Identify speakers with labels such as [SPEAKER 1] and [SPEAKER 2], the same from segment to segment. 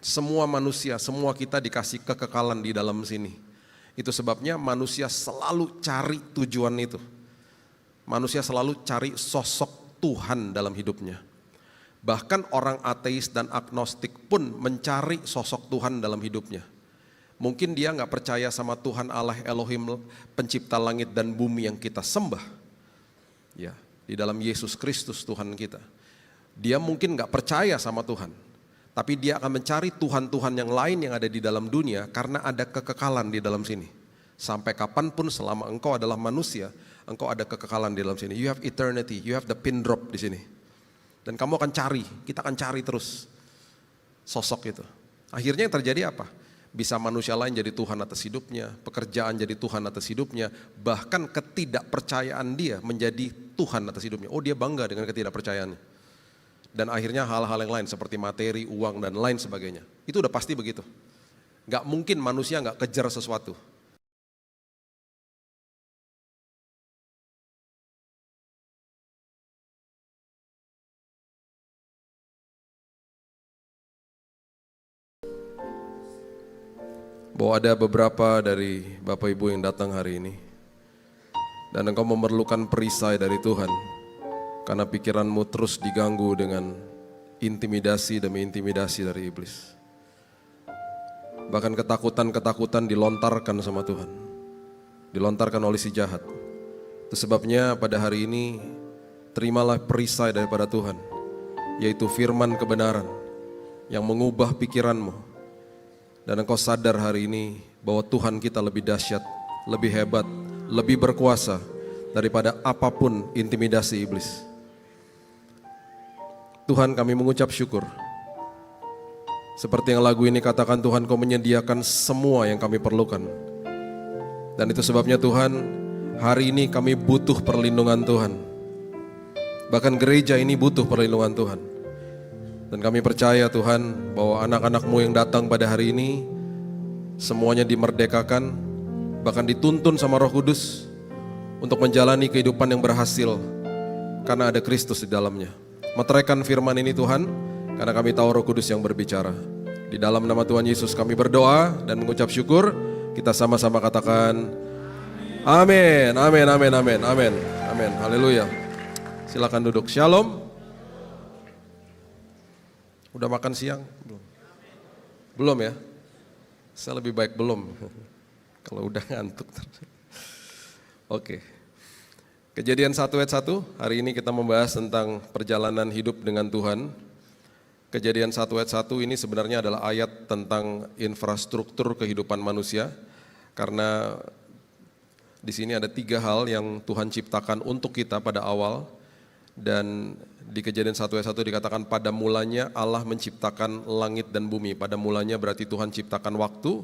[SPEAKER 1] Semua manusia, semua kita dikasih kekekalan di dalam sini. Itu sebabnya manusia selalu cari tujuan itu. Manusia selalu cari sosok Tuhan dalam hidupnya. Bahkan orang ateis dan agnostik pun mencari sosok Tuhan dalam hidupnya. Mungkin dia nggak percaya sama Tuhan Allah Elohim, pencipta langit dan bumi yang kita sembah. Ya, di dalam Yesus Kristus Tuhan kita. Dia mungkin nggak percaya sama Tuhan, tapi dia akan mencari Tuhan-Tuhan yang lain yang ada di dalam dunia karena ada kekekalan di dalam sini. Sampai kapanpun selama engkau adalah manusia, engkau ada kekekalan di dalam sini. You have eternity, you have the pin drop di sini. Dan kamu akan cari, kita akan cari terus sosok itu. Akhirnya yang terjadi apa? Bisa manusia lain jadi Tuhan atas hidupnya, pekerjaan jadi Tuhan atas hidupnya, bahkan ketidakpercayaan dia menjadi Tuhan atas hidupnya. Oh, dia bangga dengan ketidakpercayaannya. Dan akhirnya hal-hal yang lain seperti materi, uang, dan lain sebagainya. Itu udah pasti begitu. Gak mungkin manusia gak kejar sesuatu. Bahwa ada beberapa dari Bapak Ibu yang datang hari ini dan engkau memerlukan perisai dari Tuhan karena pikiranmu terus diganggu dengan intimidasi demi intimidasi dari iblis. Bahkan ketakutan-ketakutan dilontarkan sama Tuhan, dilontarkan oleh si jahat. Itu sebabnya pada hari ini terimalah perisai daripada Tuhan, yaitu firman kebenaran yang mengubah pikiranmu. Dan engkau sadar hari ini bahwa Tuhan kita lebih dahsyat, lebih hebat, lebih berkuasa daripada apapun intimidasi iblis. Tuhan, kami mengucap syukur. Seperti yang lagu ini katakan, Tuhan, Kau menyediakan semua yang kami perlukan. Dan itu sebabnya Tuhan, hari ini kami butuh perlindungan Tuhan. Bahkan gereja ini butuh perlindungan Tuhan. Dan kami percaya Tuhan bahwa anak-anak-Mu yang datang pada hari ini semuanya dimerdekakan, bahkan dituntun sama Roh Kudus untuk menjalani kehidupan yang berhasil karena ada Kristus di dalamnya. Meteraikan firman ini Tuhan, karena kami tahu Roh Kudus yang berbicara. Di dalam nama Tuhan Yesus kami berdoa dan mengucap syukur. Kita sama-sama katakan amin, amin, amin, amin, amin, amin, haleluya. Silakan duduk. Shalom. Udah makan siang? Belum? Belum ya? Saya lebih baik belum. Kalau udah ngantuk. Oke. Kejadian 1 ayat 1, hari ini kita membahas tentang perjalanan hidup dengan Tuhan. Kejadian 1 ayat 1 ini sebenarnya adalah ayat tentang infrastruktur kehidupan manusia. Karena di sini ada 3 hal yang Tuhan ciptakan untuk kita pada awal. Dan di Kejadian 1 ayat 1 dikatakan pada mulanya Allah menciptakan langit dan bumi. Pada mulanya berarti Tuhan ciptakan waktu,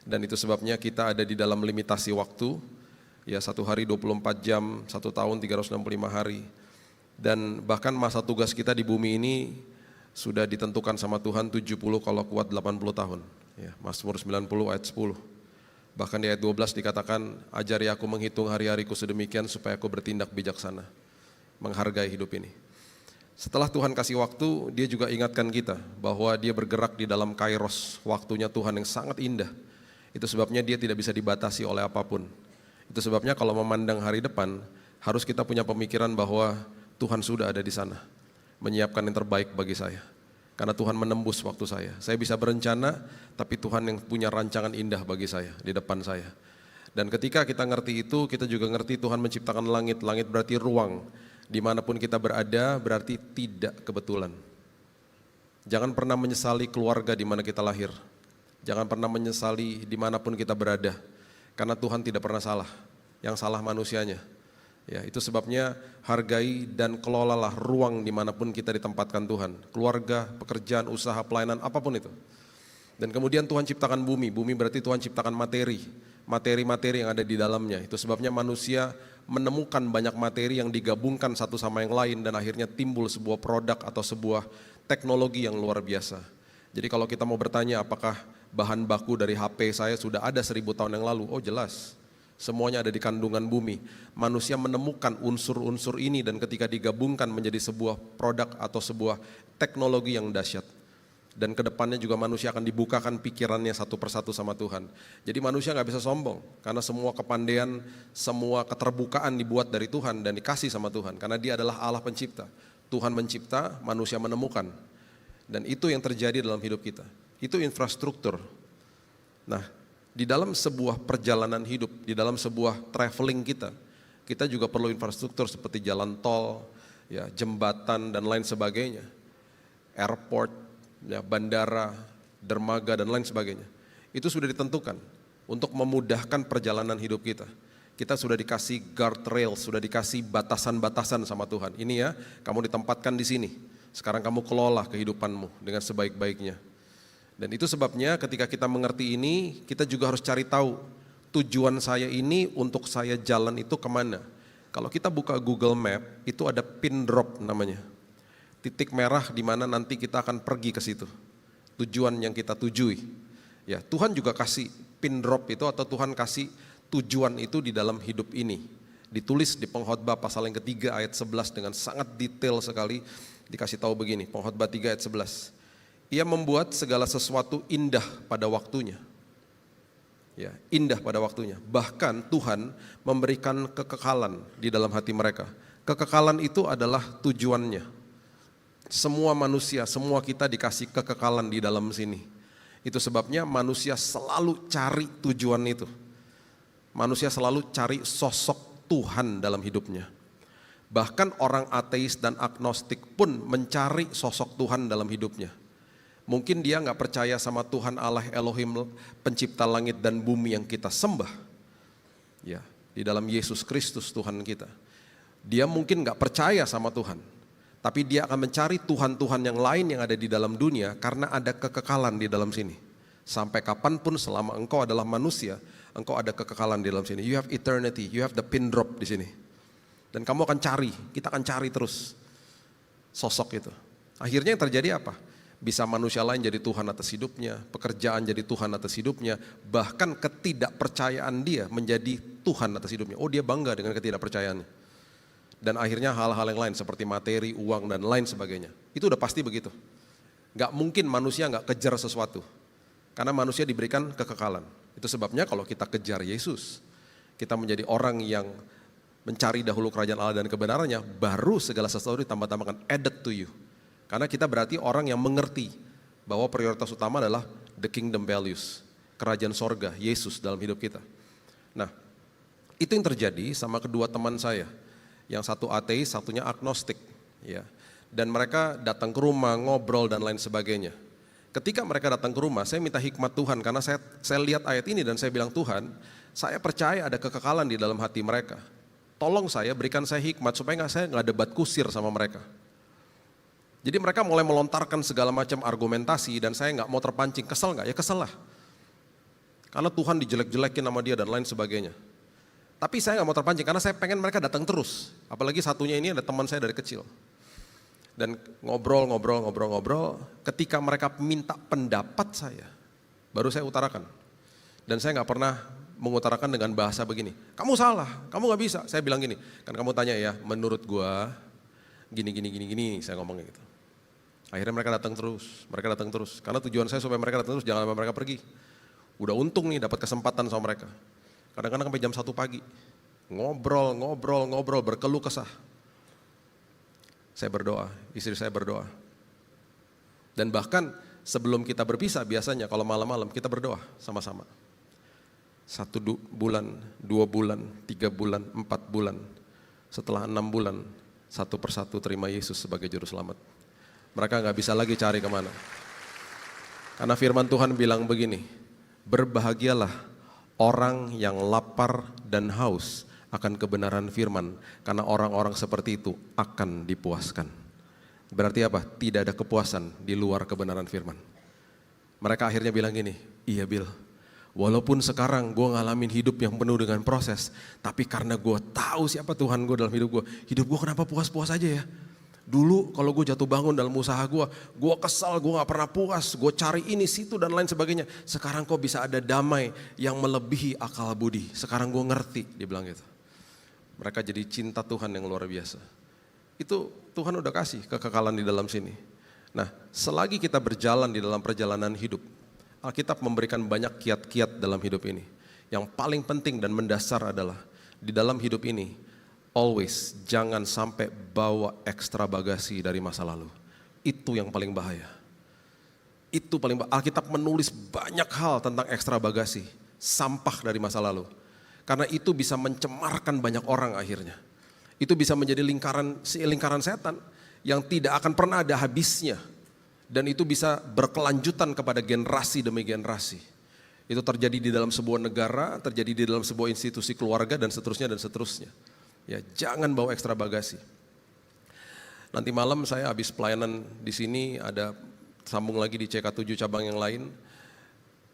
[SPEAKER 1] dan itu sebabnya kita ada di dalam limitasi waktu. Ya, 1 hari 24 jam, 1 tahun 365 hari. Dan bahkan masa tugas kita di bumi ini sudah ditentukan sama Tuhan 70 kalau kuat 80 tahun. Ya, Mazmur 90 ayat 10. Bahkan di ayat 12 dikatakan, ajari aku menghitung hari-hariku sedemikian supaya aku bertindak bijaksana, menghargai hidup ini. Setelah Tuhan kasih waktu, dia juga ingatkan kita bahwa dia bergerak di dalam kairos, waktunya Tuhan yang sangat indah. Itu sebabnya dia tidak bisa dibatasi oleh apapun. Itu sebabnya kalau memandang hari depan, harus kita punya pemikiran bahwa Tuhan sudah ada di sana, menyiapkan yang terbaik bagi saya. Karena Tuhan menembus waktu saya. Saya bisa berencana, tapi Tuhan yang punya rancangan indah bagi saya, di depan saya. Dan ketika kita ngerti itu, kita juga ngerti Tuhan menciptakan langit. Langit berarti ruang. Dimanapun kita berada berarti tidak kebetulan. Jangan pernah menyesali keluarga di mana kita lahir. Jangan pernah menyesali dimanapun kita berada. Karena Tuhan tidak pernah salah. Yang salah manusianya. Ya, itu sebabnya hargai dan kelolalah ruang dimanapun kita ditempatkan Tuhan. Keluarga, pekerjaan, usaha, pelayanan, apapun itu. Dan kemudian Tuhan ciptakan bumi. Bumi berarti Tuhan ciptakan materi. Materi-materi yang ada di dalamnya. Itu sebabnya manusia menemukan banyak materi yang digabungkan satu sama yang lain dan akhirnya timbul sebuah produk atau sebuah teknologi yang luar biasa. Jadi kalau kita mau bertanya apakah bahan baku dari HP saya sudah ada 1000 tahun yang lalu, oh jelas. Semuanya ada di kandungan bumi. Manusia menemukan unsur-unsur ini dan ketika digabungkan menjadi sebuah produk atau sebuah teknologi yang dahsyat. Dan kedepannya juga manusia akan dibukakan pikirannya satu persatu sama Tuhan. Jadi manusia gak bisa sombong, karena semua kepandaian, semua keterbukaan dibuat dari Tuhan dan dikasih sama Tuhan. Karena Dia adalah Allah pencipta. Tuhan mencipta, manusia menemukan. Dan itu yang terjadi dalam hidup kita. Itu infrastruktur. Nah, di dalam sebuah perjalanan hidup, di dalam sebuah traveling kita juga perlu infrastruktur seperti jalan tol, ya, jembatan dan lain sebagainya. Airport, ya, bandara, dermaga dan lain sebagainya. Itu sudah ditentukan untuk memudahkan perjalanan hidup kita. Kita sudah dikasih guardrail, sudah dikasih batasan-batasan sama Tuhan. Ini ya, kamu ditempatkan di sini. Sekarang kamu kelola kehidupanmu dengan sebaik-baiknya. Dan itu sebabnya ketika kita mengerti ini, kita juga harus cari tahu tujuan saya ini untuk saya jalan itu kemana. Kalau kita buka Google Map, itu ada pin drop namanya. Titik merah di mana nanti kita akan pergi ke situ. Tujuan yang kita tujui. Ya, Tuhan juga kasih pin drop itu atau Tuhan kasih tujuan itu di dalam hidup ini. Ditulis di Pengkhotbah pasal yang ketiga ayat 11 dengan sangat detail sekali dikasih tahu begini. Pengkhotbah 3 ayat 11. Ia membuat segala sesuatu indah pada waktunya. Ya, indah pada waktunya. Bahkan Tuhan memberikan kekekalan di dalam hati mereka. Kekekalan itu adalah tujuannya. Semua manusia, semua kita dikasih kekekalan di dalam sini. Itu sebabnya manusia selalu cari tujuan itu. Manusia selalu cari sosok Tuhan dalam hidupnya. Bahkan orang ateis dan agnostik pun mencari sosok Tuhan dalam hidupnya. Mungkin dia gak percaya sama Tuhan Allah Elohim pencipta langit dan bumi yang kita sembah. Ya, di dalam Yesus Kristus Tuhan kita. Dia mungkin gak percaya sama Tuhan. Tapi dia akan mencari Tuhan-Tuhan yang lain yang ada di dalam dunia karena ada kekekalan di dalam sini. Sampai kapanpun selama engkau adalah manusia, engkau ada kekekalan di dalam sini. You have eternity, you have the pin drop di sini. Dan kamu akan cari, kita akan cari terus sosok itu. Akhirnya yang terjadi apa? Bisa manusia lain jadi Tuhan atas hidupnya, pekerjaan jadi Tuhan atas hidupnya, bahkan ketidakpercayaan dia menjadi Tuhan atas hidupnya. Oh, dia bangga dengan ketidakpercayaannya. Dan akhirnya hal-hal yang lain seperti materi, uang dan lain sebagainya. Itu udah pasti begitu. Gak mungkin manusia gak kejar sesuatu. Karena manusia diberikan kekekalan. Itu sebabnya kalau kita kejar Yesus, kita menjadi orang yang mencari dahulu kerajaan Allah dan kebenarannya, baru segala sesuatu ditambah-tambahkan, added to you. Karena kita berarti orang yang mengerti bahwa prioritas utama adalah the kingdom values, kerajaan sorga, Yesus dalam hidup kita. Nah, itu yang terjadi sama kedua teman saya. Yang satu ateis, satunya agnostik, ya. Dan mereka datang ke rumah, ngobrol dan lain sebagainya. Ketika mereka datang ke rumah, saya minta hikmat Tuhan karena saya lihat ayat ini dan saya bilang, Tuhan, saya percaya ada kekekalan di dalam hati mereka. Tolong saya, berikan saya hikmat supaya saya nggak debat kusir sama mereka. Jadi mereka mulai melontarkan segala macam argumentasi dan saya nggak mau terpancing. Kesel nggak? Ya kesel lah. Karena Tuhan dijelek-jelekin sama dia dan lain sebagainya. Tapi saya nggak mau terpancing karena saya pengen mereka datang terus. Apalagi satunya ini ada teman saya dari kecil. Dan ngobrol, ketika mereka minta pendapat saya, baru saya utarakan. Dan saya nggak pernah mengutarakan dengan bahasa begini, kamu salah, kamu nggak bisa. Saya bilang gini, kan kamu tanya ya, menurut gua gini, saya ngomongnya gitu. Akhirnya mereka datang terus. Karena tujuan saya supaya mereka datang terus, jangan sampai mereka pergi. Udah untung nih dapat kesempatan sama mereka. Kadang-kadang sampai jam 1 pagi, ngobrol, berkeluh kesah. Saya berdoa, istri saya berdoa. Dan bahkan sebelum kita berpisah biasanya kalau malam-malam kita berdoa sama-sama. 1 bulan, 2 bulan, 3 bulan, 4 bulan. Setelah 6 bulan, satu persatu terima Yesus sebagai juru selamat. Mereka gak bisa lagi cari kemana. Karena firman Tuhan bilang begini, berbahagialah orang yang lapar dan haus akan kebenaran firman, karena orang-orang seperti itu akan dipuaskan. Berarti apa? Tidak ada kepuasan di luar kebenaran firman. Mereka akhirnya bilang gini, iya Bill, walaupun sekarang gue ngalamin hidup yang penuh dengan proses, tapi karena gue tahu siapa Tuhan gue dalam hidup gue kenapa puas-puas aja ya? Dulu kalau gue jatuh bangun dalam usaha gue kesal, gue gak pernah puas, gue cari ini, situ dan lain sebagainya. Sekarang kok bisa ada damai yang melebihi akal budi. Sekarang gue ngerti, dia bilang gitu. Mereka jadi cinta Tuhan yang luar biasa. Itu Tuhan udah kasih kekekalan di dalam sini. Nah, selagi kita berjalan di dalam perjalanan hidup, Alkitab memberikan banyak kiat-kiat dalam hidup ini. Yang paling penting dan mendasar adalah di dalam hidup ini, always jangan sampai bawa ekstra bagasi dari masa lalu. Itu yang paling bahaya. Itu paling bahaya. Alkitab menulis banyak hal tentang ekstra bagasi, sampah dari masa lalu. Karena itu bisa mencemarkan banyak orang akhirnya. Itu bisa menjadi lingkaran setan yang tidak akan pernah ada habisnya. Dan itu bisa berkelanjutan kepada generasi demi generasi. Itu terjadi di dalam sebuah negara, terjadi di dalam sebuah institusi keluarga dan seterusnya dan seterusnya. Ya, jangan bawa ekstra bagasi. Nanti malam saya habis pelayanan di sini, ada sambung lagi di CK7 cabang yang lain.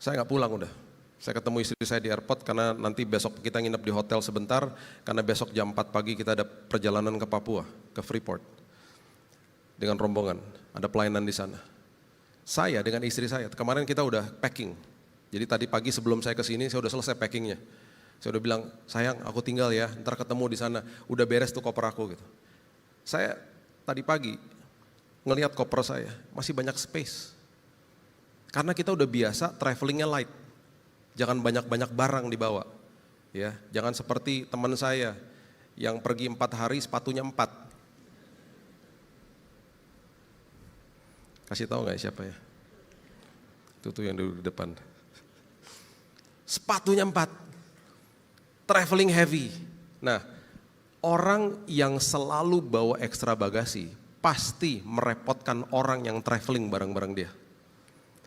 [SPEAKER 1] Saya nggak pulang udah. Saya ketemu istri saya di airport karena nanti besok kita nginep di hotel sebentar, karena besok jam 4 pagi kita ada perjalanan ke Papua, ke Freeport. Dengan rombongan, ada pelayanan di sana. Saya dengan istri saya, kemarin kita udah packing. Jadi tadi pagi sebelum saya kesini, saya udah selesai packingnya. Saya udah bilang, sayang aku tinggal ya, ntar ketemu di sana. Udah beres tuh koper aku gitu. Saya tadi pagi ngelihat koper saya, masih banyak space. Karena kita udah biasa travelingnya light. Jangan banyak-banyak barang dibawa. Ya, jangan seperti teman saya yang pergi 4 hari sepatunya 4. Kasih tahu nggak siapa ya? Itu tuh yang duduk di depan. Sepatunya 4. Traveling heavy. Nah, orang yang selalu bawa ekstra bagasi pasti merepotkan orang yang traveling bareng-bareng dia.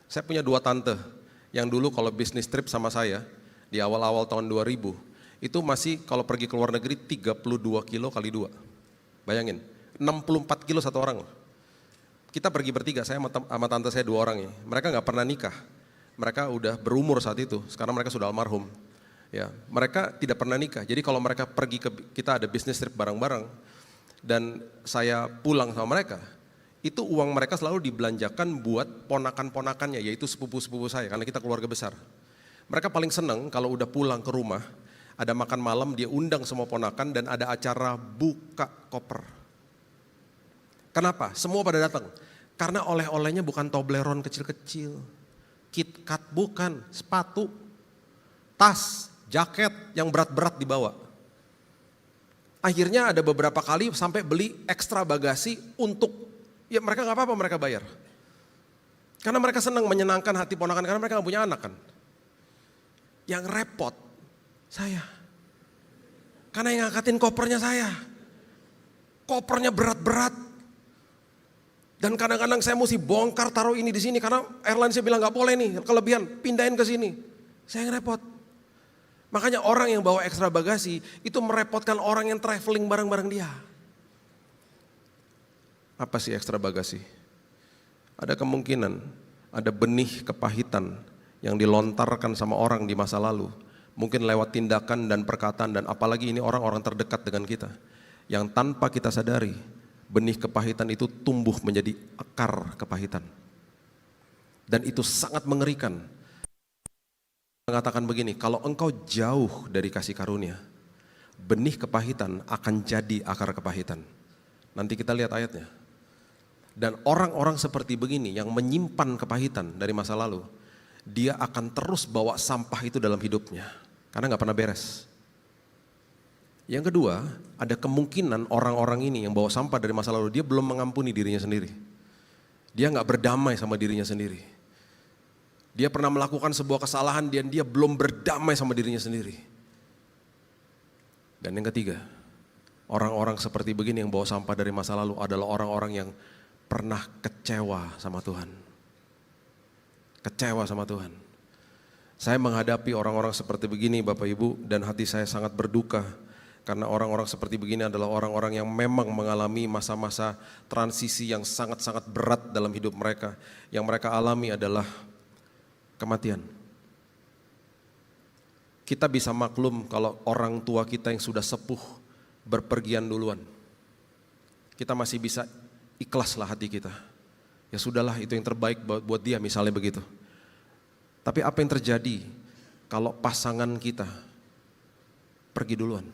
[SPEAKER 1] Saya punya 2 tante yang dulu kalau bisnis trip sama saya di awal-awal tahun 2000, itu masih kalau pergi ke luar negeri 32 kilo kali 2. Bayangin, 64 kilo satu orang. Kita pergi bertiga, saya sama tante saya 2 orang ya. Mereka nggak pernah nikah. Mereka udah berumur saat itu, sekarang mereka sudah almarhum. Ya, mereka tidak pernah nikah. Jadi kalau mereka pergi kita ada bisnis trip bareng-bareng dan saya pulang sama mereka, itu uang mereka selalu dibelanjakan buat ponakan-ponakannya, yaitu sepupu-sepupu saya, karena kita keluarga besar. Mereka paling senang kalau udah pulang ke rumah, ada makan malam, dia undang semua ponakan dan ada acara buka koper. Kenapa? Semua pada datang. Karena oleh-olehnya bukan Toblerone kecil-kecil, KitKat bukan, sepatu, tas, jaket yang berat-berat dibawa. Akhirnya ada beberapa kali sampai beli ekstra bagasi untuk, ya mereka gak apa-apa mereka bayar. Karena mereka senang menyenangkan hati ponakan, karena mereka gak punya anak kan. Yang repot, saya. Karena yang ngangkatin kopernya saya. Kopernya berat-berat. Dan kadang-kadang saya mesti bongkar taruh ini di sini karena airline saya bilang nggak boleh nih kelebihan, pindahin ke sini. Saya yang repot. Makanya orang yang bawa ekstra bagasi itu merepotkan orang yang traveling bareng-bareng dia. Apa sih ekstra bagasi? Ada kemungkinan ada benih kepahitan yang dilontarkan sama orang di masa lalu. Mungkin lewat tindakan dan perkataan dan apalagi ini orang-orang terdekat dengan kita. Yang tanpa kita sadari, benih kepahitan itu tumbuh menjadi akar kepahitan. Dan itu sangat mengerikan. Mengatakan begini, kalau engkau jauh dari kasih karunia, benih kepahitan akan jadi akar kepahitan. Nanti kita lihat ayatnya. Dan orang-orang seperti begini yang menyimpan kepahitan dari masa lalu, dia akan terus bawa sampah itu dalam hidupnya. Karena gak pernah beres. Yang kedua, ada kemungkinan orang-orang ini yang bawa sampah dari masa lalu, dia belum mengampuni dirinya sendiri. Dia gak berdamai sama dirinya sendiri. Dia pernah melakukan sebuah kesalahan dan dia belum berdamai sama dirinya sendiri. Dan yang ketiga, orang-orang seperti begini yang bawa sampah dari masa lalu adalah orang-orang yang pernah kecewa sama Tuhan. Kecewa sama Tuhan. Saya menghadapi orang-orang seperti begini Bapak Ibu dan hati saya sangat berduka. Karena orang-orang seperti begini adalah orang-orang yang memang mengalami masa-masa transisi yang sangat-sangat berat dalam hidup mereka. Yang mereka alami adalah kematian. Kita bisa maklum kalau orang tua kita yang sudah sepuh berpergian duluan. Kita masih bisa ikhlaslah hati kita. Ya sudahlah, itu yang terbaik buat dia misalnya begitu. Tapi apa yang terjadi kalau pasangan kita pergi duluan?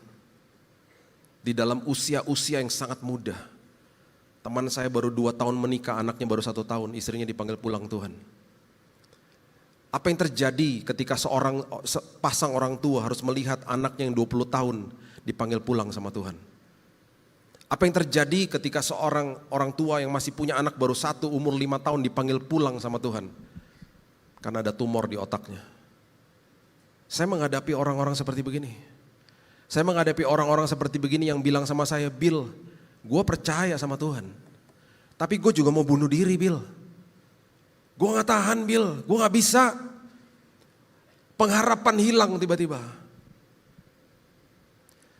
[SPEAKER 1] Di dalam usia-usia yang sangat muda. Teman saya baru 2 tahun menikah, anaknya baru 1 tahun, istrinya dipanggil pulang Tuhan. Apa yang terjadi ketika pasang orang tua harus melihat anaknya yang 20 tahun dipanggil pulang sama Tuhan? Apa yang terjadi ketika seorang orang tua yang masih punya anak baru 1 umur 5 tahun dipanggil pulang sama Tuhan? Karena ada tumor di otaknya. Saya menghadapi orang-orang seperti begini. Saya menghadapi orang-orang seperti begini yang bilang sama saya, Bill, gue percaya sama Tuhan. Tapi gue juga mau bunuh diri, Bill. Gue gak tahan, Bill, gue gak bisa. Pengharapan hilang tiba-tiba.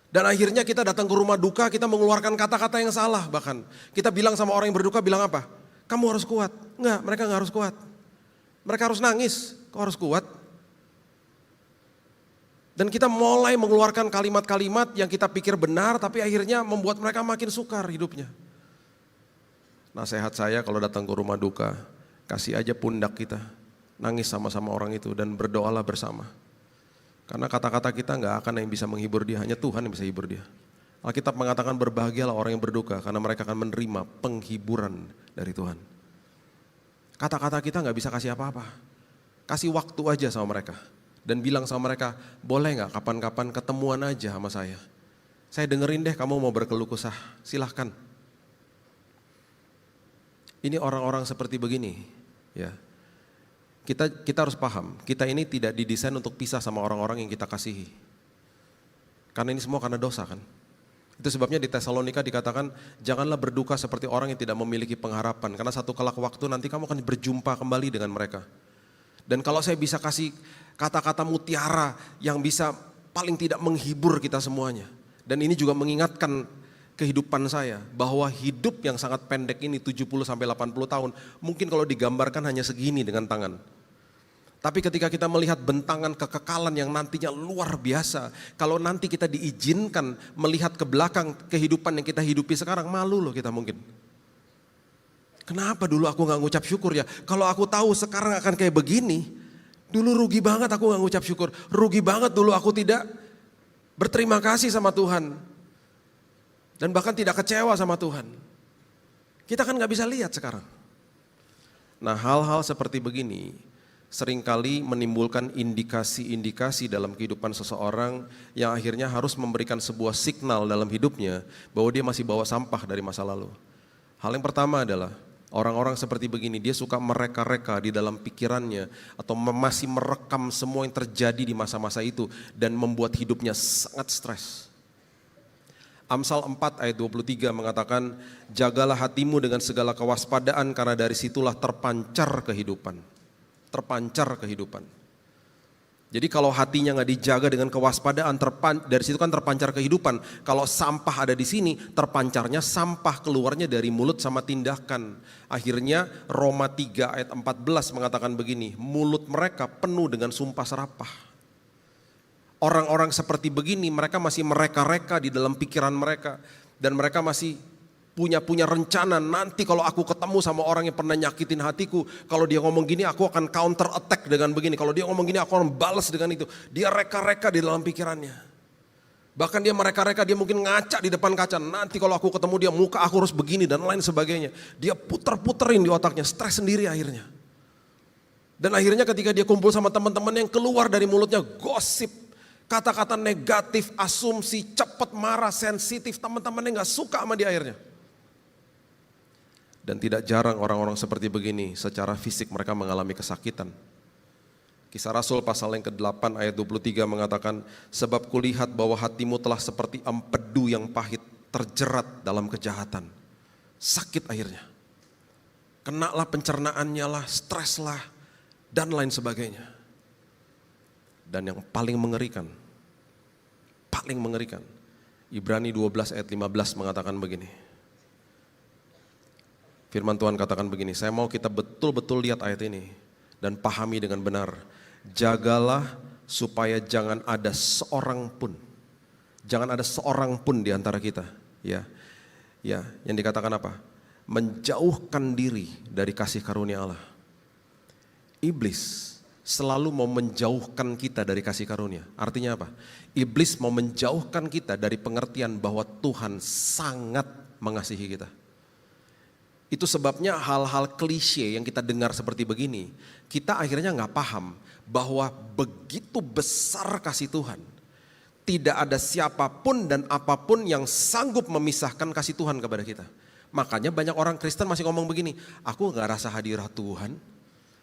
[SPEAKER 1] Dan akhirnya kita datang ke rumah duka, kita mengeluarkan kata-kata yang salah bahkan. Kita bilang sama orang yang berduka, bilang apa? Kamu harus kuat. Enggak, mereka gak harus kuat. Mereka harus nangis, kok harus kuat? Dan kita mulai mengeluarkan kalimat-kalimat yang kita pikir benar, tapi akhirnya membuat mereka makin sukar hidupnya. Nasihat saya kalau datang ke rumah duka, kasih aja pundak kita, nangis sama-sama orang itu dan berdoalah bersama. Karena kata-kata kita gak akan yang bisa menghibur dia, hanya Tuhan yang bisa hibur dia. Alkitab mengatakan berbahagialah orang yang berduka karena mereka akan menerima penghiburan dari Tuhan. Kata-kata kita gak bisa kasih apa-apa, kasih waktu aja sama mereka. Dan bilang sama mereka, boleh gak kapan-kapan ketemuan aja sama saya. Saya dengerin deh kamu mau berkeluh kesah, silahkan. Ini orang-orang seperti begini, ya. Kita harus paham, kita ini tidak didesain untuk pisah sama orang-orang yang kita kasihi. Karena ini semua karena dosa kan. Itu sebabnya di Tesalonika dikatakan, janganlah berduka seperti orang yang tidak memiliki pengharapan. Karena satu kelak waktu nanti kamu akan berjumpa kembali dengan mereka. Dan kalau saya bisa kasih kata-kata mutiara yang bisa paling tidak menghibur kita semuanya. Dan ini juga mengingatkan kehidupan saya bahwa hidup yang sangat pendek ini 70-80 tahun mungkin kalau digambarkan hanya segini dengan tangan. Tapi ketika kita melihat bentangan kekekalan yang nantinya luar biasa, kalau nanti kita diizinkan melihat ke belakang kehidupan yang kita hidupi sekarang, malu loh kita mungkin. Kenapa dulu aku gak ngucap syukur ya? Kalau aku tahu sekarang akan kayak begini, dulu rugi banget aku gak ngucap syukur. Rugi banget dulu aku tidak berterima kasih sama Tuhan. Dan bahkan tidak kecewa sama Tuhan. Kita kan gak bisa lihat sekarang. Nah, hal-hal seperti begini seringkali menimbulkan indikasi-indikasi dalam kehidupan seseorang yang akhirnya harus memberikan sebuah signal dalam hidupnya bahwa dia masih bawa sampah dari masa lalu. Hal yang pertama adalah orang-orang seperti begini, dia suka mereka-reka di dalam pikirannya atau masih merekam semua yang terjadi di masa-masa itu dan membuat hidupnya sangat stres. Amsal 4 ayat 23 mengatakan, jagalah hatimu dengan segala kewaspadaan karena dari situlah terpancar kehidupan. Terpancar kehidupan. Jadi kalau hatinya nggak dijaga dengan kewaspadaan, dari situ kan terpancar kehidupan. Kalau sampah ada di sini, terpancarnya sampah keluarnya dari mulut sama tindakan. Akhirnya Roma 3 ayat 14 mengatakan begini, mulut mereka penuh dengan sumpah serapah. Orang-orang seperti begini mereka masih mereka-reka di dalam pikiran mereka. Dan mereka masih punya rencana, nanti kalau aku ketemu sama orang yang pernah nyakitin hatiku, kalau dia ngomong gini aku akan counter attack dengan begini, kalau dia ngomong gini aku akan balas dengan itu. Dia reka-reka di dalam pikirannya. Bahkan dia mereka-reka, dia mungkin ngaca di depan kaca, nanti kalau aku ketemu dia muka aku harus begini dan lain sebagainya. Dia puter-puterin di otaknya, stres sendiri akhirnya. Dan akhirnya ketika dia kumpul sama teman-teman yang keluar dari mulutnya gosip, kata-kata negatif, asumsi, cepat marah, sensitif, teman-temannya gak suka sama dia akhirnya. Dan tidak jarang orang-orang seperti begini secara fisik mereka mengalami kesakitan. Kisah Rasul pasal yang ke-8 ayat 23 mengatakan, sebab kulihat bahwa hatimu telah seperti empedu yang pahit terjerat dalam kejahatan. Sakit akhirnya. Kenalah pencernaannya lah, stres lah, dan lain sebagainya. Dan yang paling mengerikan, Ibrani 12 ayat 15 mengatakan begini. Firman Tuhan katakan begini, saya mau kita betul-betul lihat ayat ini dan pahami dengan benar. Jagalah supaya jangan ada seorang pun di antara kita, ya, yang dikatakan apa? Menjauhkan diri dari kasih karunia Allah. Iblis selalu mau menjauhkan kita dari kasih karunia. Artinya apa? Iblis mau menjauhkan kita dari pengertian bahwa Tuhan sangat mengasihi kita. Itu sebabnya hal-hal klise yang kita dengar seperti begini, kita akhirnya nggak paham bahwa begitu besar kasih Tuhan. Tidak ada siapapun dan apapun yang sanggup memisahkan kasih Tuhan kepada kita. Makanya banyak orang Kristen masih ngomong begini, aku nggak rasa hadirat Tuhan,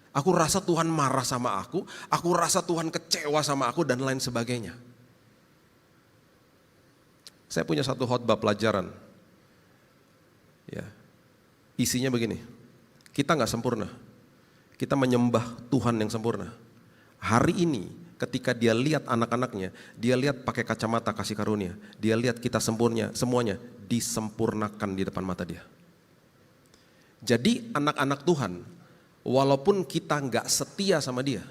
[SPEAKER 1] aku rasa Tuhan marah sama aku rasa Tuhan kecewa sama aku dan lain sebagainya. Saya punya satu khotbah pelajaran, ya, isinya begini, kita nggak sempurna, kita menyembah Tuhan yang sempurna. Hari ini ketika dia lihat anak-anaknya, dia lihat pakai kacamata kasih karunia, dia lihat kita sempurna, semuanya disempurnakan di depan mata dia. Jadi anak-anak Tuhan, walaupun kita nggak setia sama dia,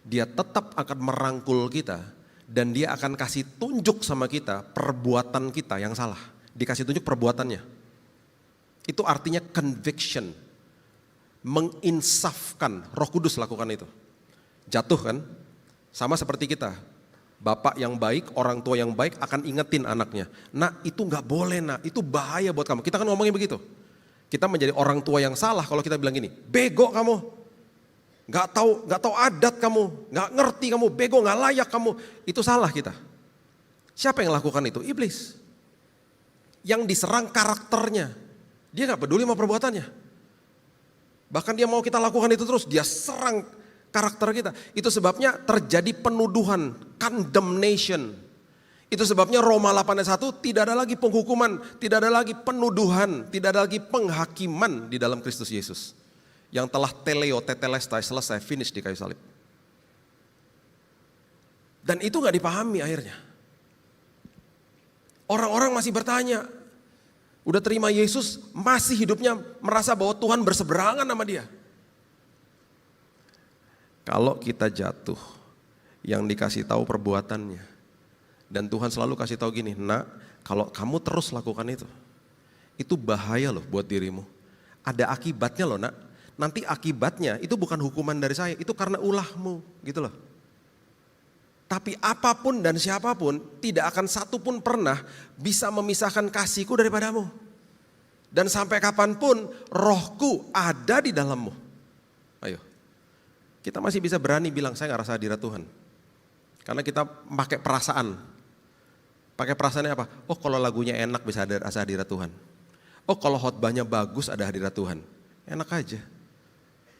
[SPEAKER 1] dia tetap akan merangkul kita dan dia akan kasih tunjuk sama kita perbuatan kita yang salah. Dikasih tunjuk perbuatannya. Itu artinya conviction, menginsafkan. Roh Kudus lakukan itu. Jatuh kan? Sama seperti kita. Bapak yang baik, orang tua yang baik akan ingetin anaknya. Nak, itu nggak boleh, nak, itu bahaya buat kamu. Kita kan ngomongnya begitu. Kita menjadi orang tua yang salah kalau kita bilang gini, bego kamu. Gak tahu adat kamu, gak ngerti kamu, bego, gak layak kamu. Itu salah kita. Siapa yang lakukan itu? Iblis. Yang diserang karakternya. Dia gak peduli sama perbuatannya. Bahkan dia mau kita lakukan itu terus, dia serang karakter kita. Itu sebabnya terjadi penuduhan, condemnation. Itu sebabnya Roma 8:1 tidak ada lagi penghukuman, tidak ada lagi penuduhan, tidak ada lagi penghakiman di dalam Kristus Yesus. Yang telah teleo, tetelestai, selesai, finish di kayu salib. Dan itu gak dipahami akhirnya. Orang-orang masih bertanya, udah terima Yesus, masih hidupnya merasa bahwa Tuhan berseberangan sama dia. Kalau kita jatuh, yang dikasih tahu perbuatannya. Dan Tuhan selalu kasih tahu gini, nak, kalau kamu terus lakukan itu bahaya loh buat dirimu. Ada akibatnya loh, nak. Nanti akibatnya itu bukan hukuman dari saya, itu karena ulahmu gitu loh. Tapi apapun dan siapapun tidak akan satu pun pernah bisa memisahkan kasihku daripadamu. Dan sampai kapanpun rohku ada di dalammu. Ayo, kita masih bisa berani bilang saya gak rasa hadirat Tuhan. Karena kita pakai perasaan. Pakai perasaannya apa? Oh kalau lagunya enak bisa ada rasa hadirat Tuhan. Oh kalau khotbahnya bagus ada hadirat Tuhan. Enak aja.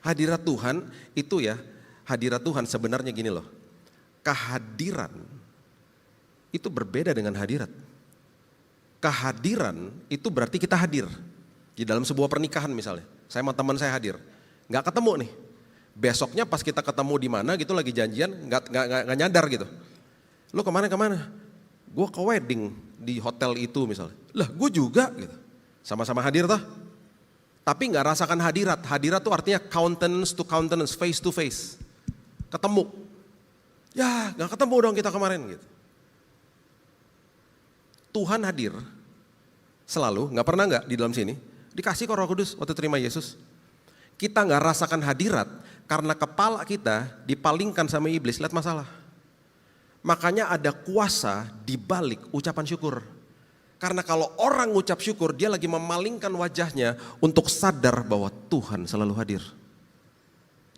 [SPEAKER 1] Hadirat Tuhan itu ya, hadirat Tuhan sebenarnya gini loh. Kehadiran itu berbeda dengan hadirat. Kehadiran itu berarti kita hadir. Di dalam sebuah pernikahan misalnya, saya sama teman saya hadir. Gak ketemu nih. Besoknya pas kita ketemu di mana gitu lagi janjian, gak nyadar gitu. Lo kemana? Gue ke wedding di hotel itu misalnya. Lah gue juga gitu. Sama-sama hadir toh. Tapi gak rasakan hadirat. Hadirat itu artinya countenance to countenance, face to face. Ketemu. Ya gak ketemu dong kita kemarin gitu. Tuhan hadir selalu, gak pernah gak di dalam sini. Dikasih ke Roh Kudus waktu terima Yesus. Kita gak rasakan hadirat karena kepala kita dipalingkan sama iblis, lihat masalah. Makanya ada kuasa di balik ucapan syukur. Karena kalau orang ngucap syukur, dia lagi memalingkan wajahnya untuk sadar bahwa Tuhan selalu hadir.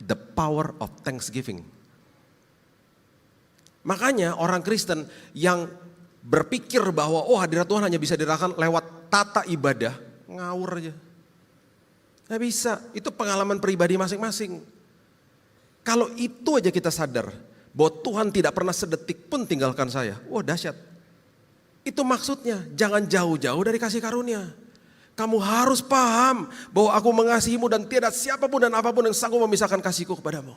[SPEAKER 1] The power of thanksgiving. Makanya orang Kristen yang berpikir bahwa oh hadirat Tuhan hanya bisa dirasakan lewat tata ibadah, ngawur aja. Gak bisa, itu pengalaman pribadi masing-masing. Kalau itu aja kita sadar bahwa Tuhan tidak pernah sedetik pun tinggalkan saya, wah dahsyat. Itu maksudnya, jangan jauh-jauh dari kasih karunia. Kamu harus paham bahwa aku mengasihimu dan tiada siapapun dan apapun yang sanggup memisahkan kasihku kepadamu.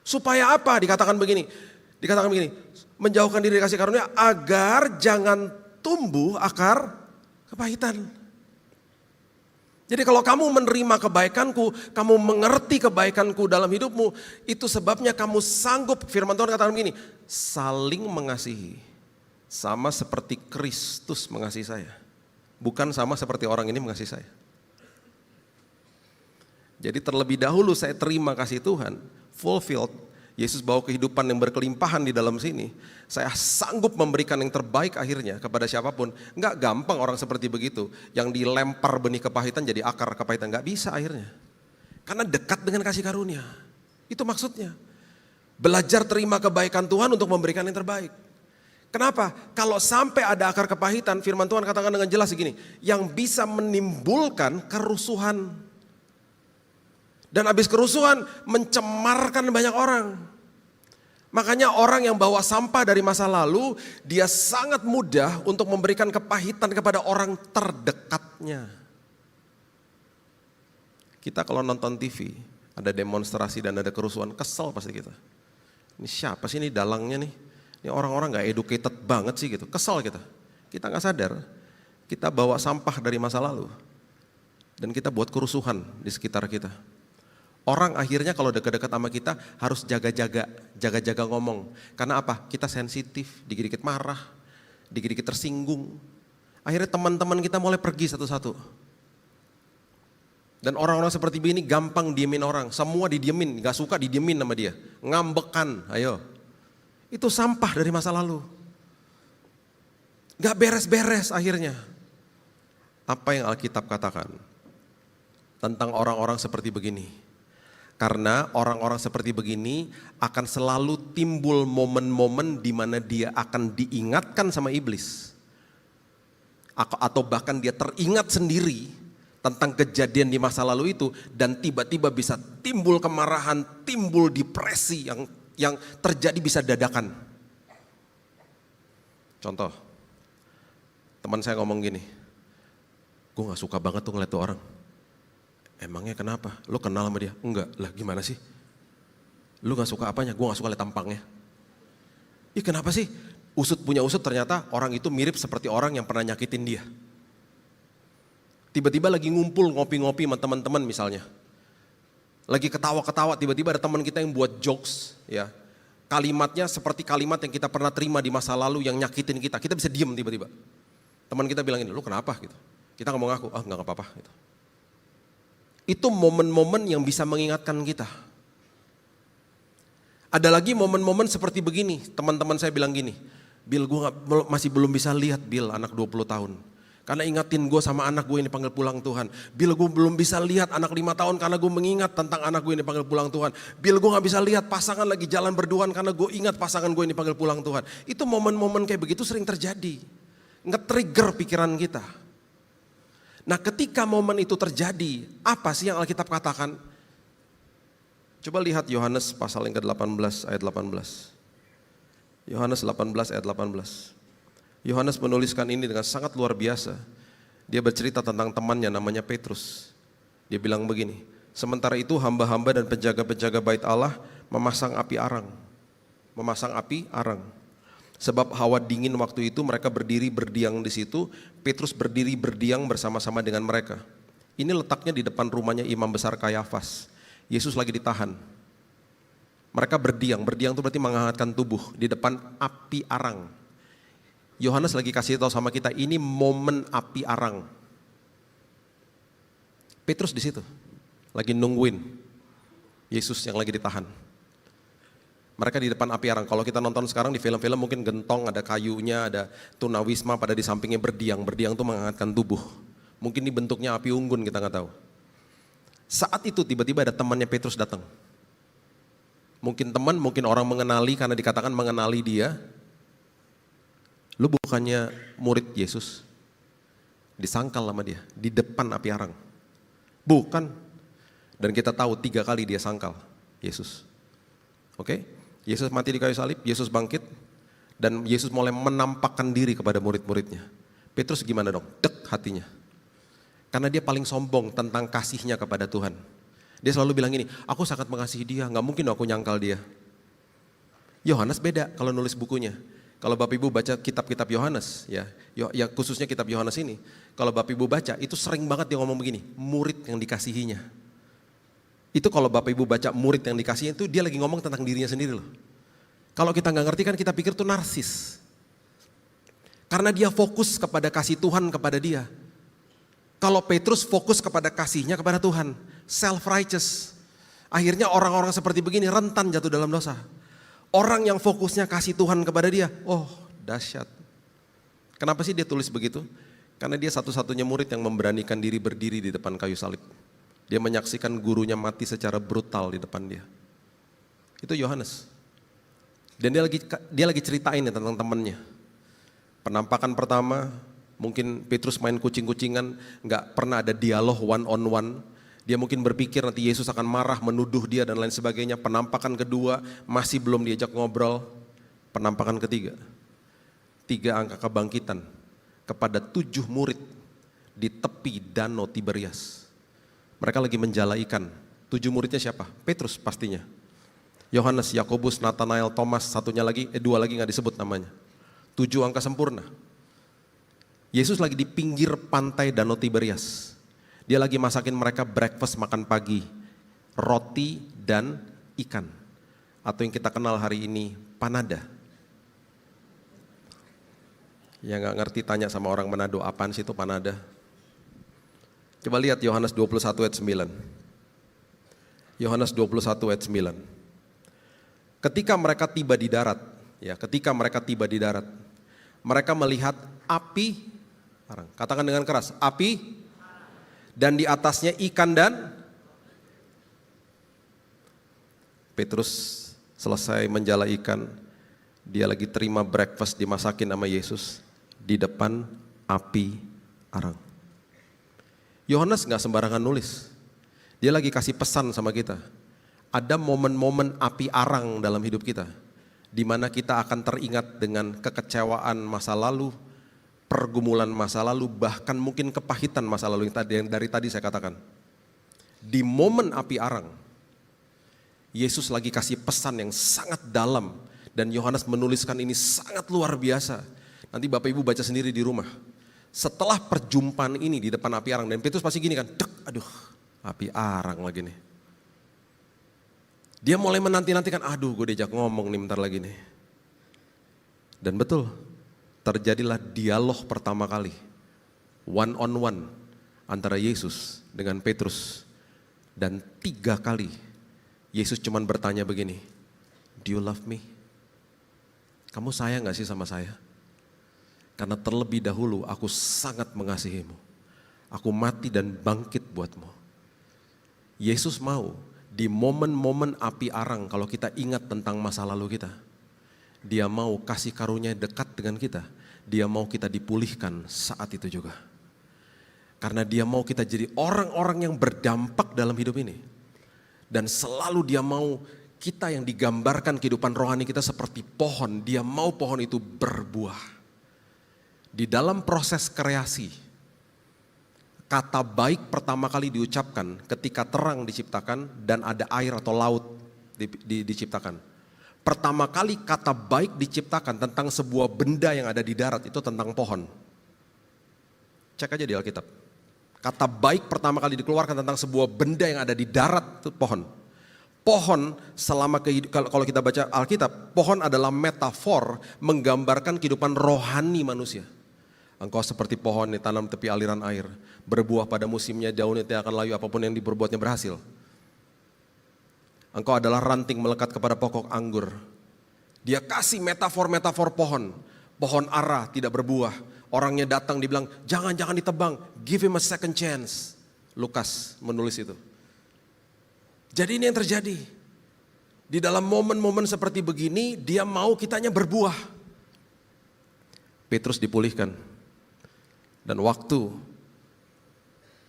[SPEAKER 1] Supaya apa? Dikatakan begini, menjauhkan diri dari kasih karunia agar jangan tumbuh akar kepahitan. Jadi kalau kamu menerima kebaikanku, kamu mengerti kebaikanku dalam hidupmu, itu sebabnya kamu sanggup, firman Tuhan katakan begini, saling mengasihi. Sama seperti Kristus mengasihi saya. Bukan sama seperti orang ini mengasihi saya. Jadi terlebih dahulu saya terima kasih Tuhan, fulfilled, Yesus bawa kehidupan yang berkelimpahan di dalam sini. Saya sanggup memberikan yang terbaik akhirnya kepada siapapun. Enggak gampang orang seperti begitu. Yang dilempar benih kepahitan jadi akar kepahitan. Enggak bisa akhirnya. Karena dekat dengan kasih karunia. Itu maksudnya. Belajar terima kebaikan Tuhan untuk memberikan yang terbaik. Kenapa? Kalau sampai ada akar kepahitan, firman Tuhan katakan dengan jelas begini. Yang bisa menimbulkan kerusuhan. Dan habis kerusuhan mencemarkan banyak orang. Makanya orang yang bawa sampah dari masa lalu, dia sangat mudah untuk memberikan kepahitan kepada orang terdekatnya. Kita kalau nonton TV, ada demonstrasi dan ada kerusuhan, kesel pasti kita. Ini siapa sih ini dalangnya nih? Ini orang-orang gak educated banget sih gitu, kesel kita. Kita gak sadar, kita bawa sampah dari masa lalu. Dan kita buat kerusuhan di sekitar kita. Orang akhirnya kalau dekat-dekat sama kita harus jaga-jaga ngomong. Karena apa? Kita sensitif, dikit-dikit marah, dikit-dikit tersinggung. Akhirnya teman-teman kita mulai pergi satu-satu. Dan orang-orang seperti ini gampang diemin orang. Semua didiemin, gak suka didiemin sama dia. Ngambekan, ayo. Itu sampah dari masa lalu. Gak beres-beres akhirnya. Apa yang Alkitab katakan tentang orang-orang seperti begini? Karena orang-orang seperti begini akan selalu timbul momen-momen di mana dia akan diingatkan sama iblis. Atau bahkan dia teringat sendiri tentang kejadian di masa lalu itu. Dan tiba-tiba bisa timbul kemarahan, timbul depresi yang terjadi bisa dadakan. Contoh, teman saya ngomong gini, gue gak suka banget tuh ngeliat tuh orang. Emangnya kenapa? Lo kenal sama dia? Enggak, lah gimana sih? Lo gak suka apanya? Gue gak suka lihat tampangnya. Ih kenapa sih? Usut punya usut ternyata orang itu mirip seperti orang yang pernah nyakitin dia. Tiba-tiba lagi ngumpul ngopi-ngopi sama teman-teman misalnya. Lagi ketawa-ketawa, tiba-tiba ada teman kita yang buat jokes. Ya, kalimatnya seperti kalimat yang kita pernah terima di masa lalu yang nyakitin kita. Kita bisa diem tiba-tiba. Teman kita bilang ini, lo kenapa? Gitu. Kita ngomong aku, enggak apa-apa. Gitu. Itu momen-momen yang bisa mengingatkan kita. Ada lagi momen-momen seperti begini, teman-teman saya bilang gini, Bill gue masih belum bisa lihat Bill anak 20 tahun. Karena ingatin gue sama anak gue ini panggil pulang Tuhan. Bill gue belum bisa lihat anak 5 tahun karena gue mengingat tentang anak gue ini panggil pulang Tuhan. Bill gue gak bisa lihat pasangan lagi jalan berduaan karena gue ingat pasangan gue ini panggil pulang Tuhan. Itu momen-momen kayak begitu sering terjadi. Nge-trigger pikiran kita. Nah ketika momen itu terjadi, apa sih yang Alkitab katakan? Coba lihat Yohanes pasal yang ke-18 ayat 18. Yohanes 18 ayat 18. Yohanes menuliskan ini dengan sangat luar biasa. Dia bercerita tentang temannya namanya Petrus. Dia bilang begini, sementara itu hamba-hamba dan penjaga-penjaga bait Allah memasang api arang. Sebab hawa dingin waktu itu mereka berdiri berdiam di situ, Petrus berdiri berdiam bersama-sama dengan mereka. Ini letaknya di depan rumahnya imam besar Kayafas. Yesus lagi ditahan. Mereka berdiam itu berarti menghangatkan tubuh di depan api arang. Yohanes lagi kasih tahu sama kita, ini momen api arang. Petrus di situ, lagi nungguin Yesus yang lagi ditahan. Mereka di depan api arang. Kalau kita nonton sekarang di film-film mungkin gentong, ada kayunya, ada tunawisma pada di sampingnya berdiang. Berdiang itu menghangatkan tubuh. Mungkin ini bentuknya api unggun, kita nggak tahu. Saat itu tiba-tiba ada temannya Petrus datang. Mungkin teman, mungkin orang mengenali karena dikatakan mengenali dia. Lu bukannya murid Yesus? Disangkal sama dia di depan api arang. Bukan. Dan kita tahu 3 kali dia sangkal Yesus. Oke? Yesus mati di kayu salib, Yesus bangkit, dan Yesus mulai menampakkan diri kepada murid-muridnya. Petrus gimana dong? Dek hatinya. Karena dia paling sombong tentang kasihnya kepada Tuhan. Dia selalu bilang gini, aku sangat mengasihi dia, gak mungkin aku nyangkal dia. Yohanes beda kalau nulis bukunya. Kalau Bapak Ibu baca kitab-kitab Yohanes, ya khususnya kitab Yohanes ini, kalau Bapak Ibu baca itu sering banget dia ngomong begini, murid yang dikasihinya. Itu kalau Bapak Ibu baca murid yang dikasihi itu dia lagi ngomong tentang dirinya sendiri loh. Kalau kita nggak ngerti kan kita pikir itu narsis. Karena dia fokus kepada kasih Tuhan kepada dia. Kalau Petrus fokus kepada kasihnya kepada Tuhan, self-righteous. Akhirnya orang-orang seperti begini rentan jatuh dalam dosa. Orang yang fokusnya kasih Tuhan kepada dia, oh dahsyat. Kenapa sih dia tulis begitu? Karena dia satu-satunya murid yang memberanikan diri berdiri di depan kayu salib. Dia menyaksikan gurunya mati secara brutal di depan dia. Itu Yohanes. Dan dia lagi ceritain ya tentang temannya. Penampakan pertama, mungkin Petrus main kucing-kucingan, nggak pernah ada dialog one on one. Dia mungkin berpikir nanti Yesus akan marah, menuduh dia dan lain sebagainya. Penampakan kedua masih belum diajak ngobrol. Penampakan ketiga, 3 angka kebangkitan kepada 7 murid di tepi danau Tiberias. Mereka lagi menjala ikan. 7 muridnya siapa? Petrus pastinya. Yohanes, Yakobus, Nathanael, Thomas, satunya lagi, 2 lagi nggak disebut namanya. 7 angka sempurna. Yesus lagi di pinggir pantai danau Tiberias. Dia lagi masakin mereka breakfast, makan pagi, roti dan ikan. Atau yang kita kenal hari ini, panada. Yang gak ngerti tanya sama orang Manado, apaan sih itu panada? Coba lihat Yohanes 21 ayat 9. Yohanes 21 ayat 9. Ketika mereka tiba di darat, mereka melihat api, katakan dengan keras, api, dan di atasnya ikan dan Petrus selesai menjala ikan, dia lagi terima breakfast dimasakin sama Yesus di depan api arang. Yohanes gak sembarangan nulis, dia lagi kasih pesan sama kita. Ada momen-momen api arang dalam hidup kita, di mana kita akan teringat dengan kekecewaan masa lalu, pergumulan masa lalu, bahkan mungkin kepahitan masa lalu yang dari tadi saya katakan. Di momen api arang, Yesus lagi kasih pesan yang sangat dalam, dan Yohanes menuliskan ini sangat luar biasa. Nanti Bapak Ibu baca sendiri di rumah. Setelah perjumpaan ini di depan api arang, dan Petrus pasti gini kan, aduh api arang lagi nih. Dia mulai menanti-nantikan, aduh gue diajak ngomong nih bentar lagi nih. Dan betul, terjadilah dialog pertama kali, one on one, antara Yesus dengan Petrus. Dan 3 kali, Yesus cuman bertanya begini, do you love me? Kamu sayang gak sih sama saya? Karena terlebih dahulu aku sangat mengasihimu. Aku mati dan bangkit buatmu. Yesus mau di momen-momen api arang, kalau kita ingat tentang masa lalu kita, dia mau kasih karunia dekat dengan kita. Dia mau kita dipulihkan saat itu juga. Karena dia mau kita jadi orang-orang yang berdampak dalam hidup ini. Dan selalu dia mau kita yang digambarkan kehidupan rohani kita seperti pohon. Dia mau pohon itu berbuah. Di dalam proses kreasi, kata baik pertama kali diucapkan ketika terang diciptakan dan ada air atau laut diciptakan. Pertama kali kata baik diciptakan tentang sebuah benda yang ada di darat itu tentang pohon. Cek aja di Alkitab. Kata baik pertama kali dikeluarkan tentang sebuah benda yang ada di darat itu pohon. Pohon selama kalau kita baca Alkitab, pohon adalah metafor menggambarkan kehidupan rohani manusia. Engkau seperti pohon ditanam tepi aliran air, berbuah pada musimnya, daunnya tidak akan layu, apapun yang diperbuatnya berhasil. Engkau adalah ranting melekat kepada pokok anggur. Dia kasih metafor-metafor pohon. Pohon ara tidak berbuah. Orangnya datang dibilang, jangan ditebang, give him a second chance. Lukas menulis itu. Jadi ini yang terjadi. Di dalam momen-momen seperti begini, dia mau kitanya berbuah. Petrus dipulihkan. Dan waktu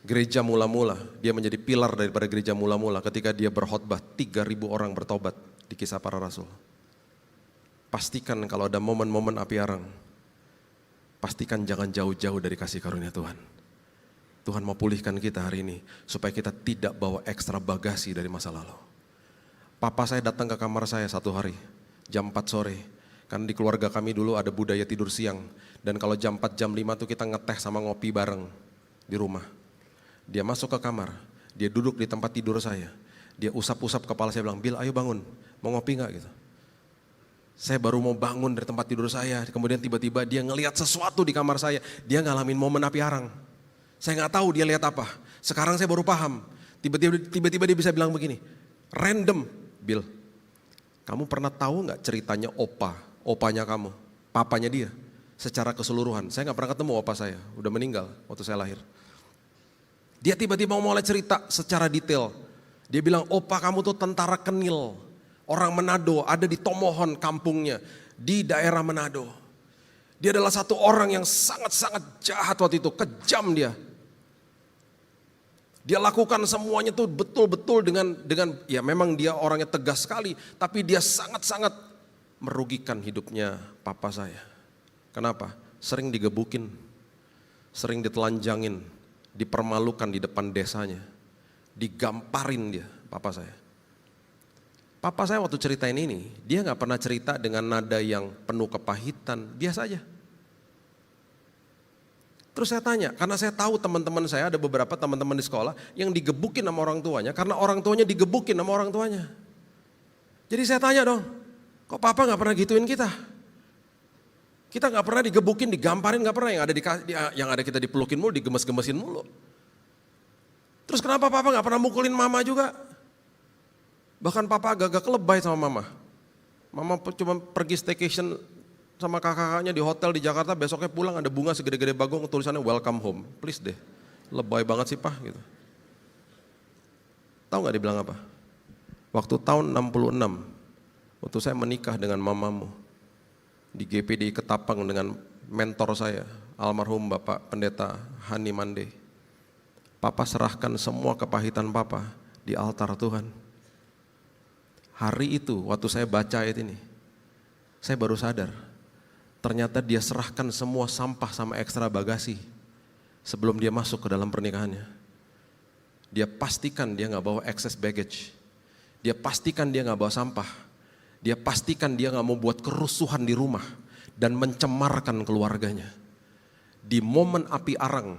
[SPEAKER 1] gereja mula-mula, dia menjadi pilar daripada gereja mula-mula ketika dia berkhotbah, 3.000 orang bertobat di Kisah Para Rasul. Pastikan kalau ada momen-momen api arang, pastikan jangan jauh-jauh dari kasih karunia Tuhan. Tuhan mau pulihkan kita hari ini supaya kita tidak bawa ekstra bagasi dari masa lalu. Papa saya datang ke kamar saya satu hari, jam 4 sore. Karena di keluarga kami dulu ada budaya tidur siang. Dan kalau jam 4, jam 5 tuh kita ngeteh sama ngopi bareng di rumah. Dia masuk ke kamar, dia duduk di tempat tidur saya. Dia usap-usap kepala saya bilang, Bil ayo bangun, mau ngopi gak gitu. Saya baru mau bangun dari tempat tidur saya, kemudian tiba-tiba dia ngelihat sesuatu di kamar saya. Dia ngalamin momen api arang. Saya gak tahu dia lihat apa. Sekarang saya baru paham. Tiba-tiba dia bisa bilang begini, Random. Bill, kamu pernah tahu gak ceritanya opanya kamu, papanya dia, secara keseluruhan? Saya gak pernah ketemu opa saya, udah meninggal waktu saya lahir. Dia tiba-tiba mulai cerita secara detail. Dia bilang, opa kamu tuh tentara Kenil, orang Manado, ada di Tomohon kampungnya, di daerah Manado. Dia adalah satu orang yang sangat-sangat jahat waktu itu, kejam dia. Dia lakukan semuanya tuh betul-betul dengan ya memang dia orangnya tegas sekali, tapi dia sangat-sangat merugikan hidupnya papa saya. Kenapa? Sering digebukin, sering ditelanjangin, dipermalukan di depan desanya, digamparin dia papa saya. Papa saya waktu ceritain ini, dia gak pernah cerita dengan nada yang penuh kepahitan, biasa aja. Terus saya tanya, karena saya tahu teman-teman saya, ada beberapa teman-teman di sekolah yang digebukin sama orang tuanya, karena orang tuanya digebukin sama orang tuanya. Jadi saya tanya dong, kok papa gak pernah gituin kita? Kita gak pernah digebukin, digamparin, gak pernah, yang ada kita dipelukin mulu, digemes-gemesin mulu. Terus kenapa papa gak pernah mukulin mama juga? Bahkan papa agak-agak lebay sama mama. Mama cuma pergi staycation sama kakak-kakaknya di hotel di Jakarta, besoknya pulang ada bunga segede-gede bagong tulisannya welcome home. Please deh, lebay banget sih Pak gitu. Tahu gak dia bilang apa? Waktu tahun 66, waktu saya menikah dengan mamamu di GPDI Ketapang dengan mentor saya, almarhum Bapak Pendeta Hani Mande. Papa serahkan semua kepahitan papa di altar Tuhan. Hari itu waktu saya baca ayat ini, saya baru sadar. Ternyata dia serahkan semua sampah sama ekstra bagasi sebelum dia masuk ke dalam pernikahannya. Dia pastikan dia gak bawa excess baggage. Dia pastikan dia gak bawa sampah. Dia pastikan dia gak mau buat kerusuhan di rumah dan mencemarkan keluarganya. Di momen api arang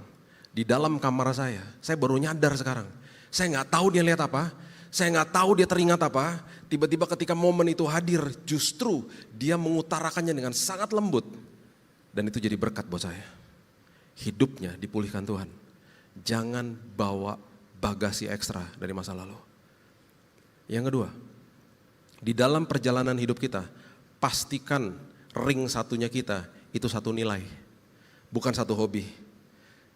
[SPEAKER 1] di dalam kamar saya baru nyadar sekarang. Saya gak tahu dia lihat apa, saya gak tahu dia teringat apa. Tiba-tiba ketika momen itu hadir, justru dia mengutarakannya dengan sangat lembut. Dan itu jadi berkat buat saya. Hidupnya dipulihkan Tuhan. Jangan bawa bagasi ekstra dari masa lalu. Yang kedua, di dalam perjalanan hidup kita, pastikan ring satunya kita itu satu nilai, bukan satu hobi.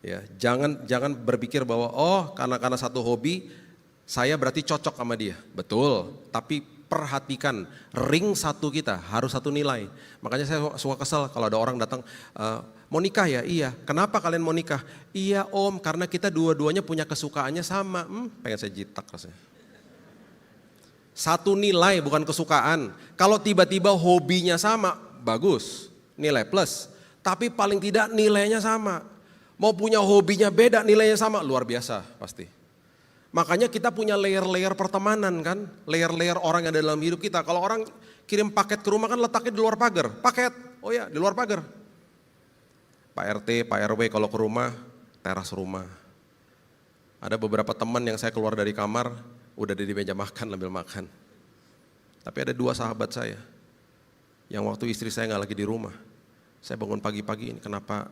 [SPEAKER 1] Ya, jangan berpikir bahwa karena satu hobi, saya berarti cocok sama dia. Betul, tapi perhatikan ring satu kita harus satu nilai. Makanya saya suka kesel kalau ada orang datang, mau nikah ya? Iya. Kenapa kalian mau nikah? Iya om, karena kita dua-duanya punya kesukaannya sama. Pengen saya jitak rasanya. Satu nilai bukan kesukaan. Kalau tiba-tiba hobinya sama, bagus, nilai plus. Tapi paling tidak nilainya sama. Mau punya hobinya beda, nilainya sama, luar biasa pasti. Makanya kita punya layer-layer pertemanan kan, layer-layer orang yang ada dalam hidup kita. Kalau orang kirim paket ke rumah kan letaknya di luar pagar, paket, oh ya di luar pagar. Pak RT, Pak RW kalau ke rumah, teras rumah. Ada beberapa teman yang saya keluar dari kamar, udah di meja makan ambil makan. Tapi ada dua sahabat saya, yang waktu istri saya gak lagi di rumah. Saya bangun pagi-pagi ini, kenapa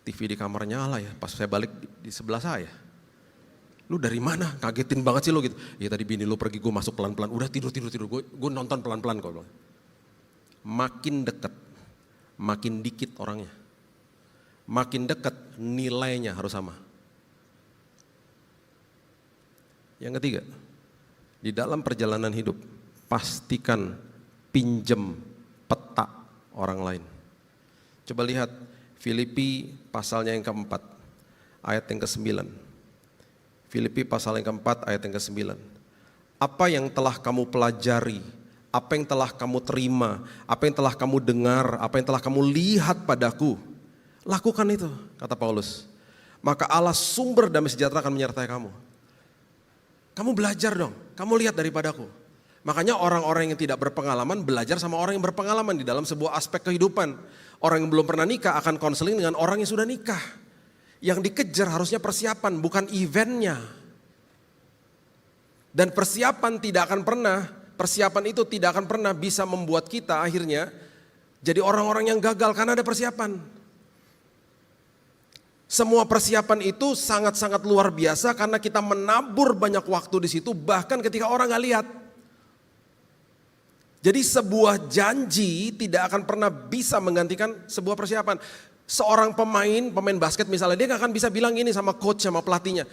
[SPEAKER 1] TV di kamar nyala ya, pas saya balik di sebelah saya. Lu dari mana? Kagetin banget sih lu gitu. Ya tadi bini lu pergi, gue masuk pelan-pelan. Udah tidur. Gue nonton pelan-pelan kok. Makin dekat, makin dikit orangnya. Makin dekat nilainya harus sama. Yang ketiga, di dalam perjalanan hidup, pastikan pinjem peta orang lain. Coba lihat Filipi pasalnya yang keempat, ayat yang ke-9. Filipi pasal yang keempat ayat yang ke-9. Apa yang telah kamu pelajari, apa yang telah kamu terima, apa yang telah kamu dengar, apa yang telah kamu lihat padaku, lakukan itu, kata Paulus. Maka Allah sumber damai sejahtera akan menyertai kamu. Kamu belajar dong, kamu lihat daripadaku. Makanya orang-orang yang tidak berpengalaman belajar sama orang yang berpengalaman di dalam sebuah aspek kehidupan. Orang yang belum pernah nikah akan konseling dengan orang yang sudah nikah. Yang dikejar harusnya persiapan, bukan eventnya. Dan persiapan itu tidak akan pernah bisa membuat kita akhirnya jadi orang-orang yang gagal karena ada persiapan. Semua persiapan itu sangat-sangat luar biasa karena kita menabur banyak waktu di situ bahkan ketika orang gak lihat. Jadi sebuah janji tidak akan pernah bisa menggantikan sebuah persiapan. Seorang pemain basket misalnya, dia gak akan bisa bilang gini sama coach, sama pelatihnya.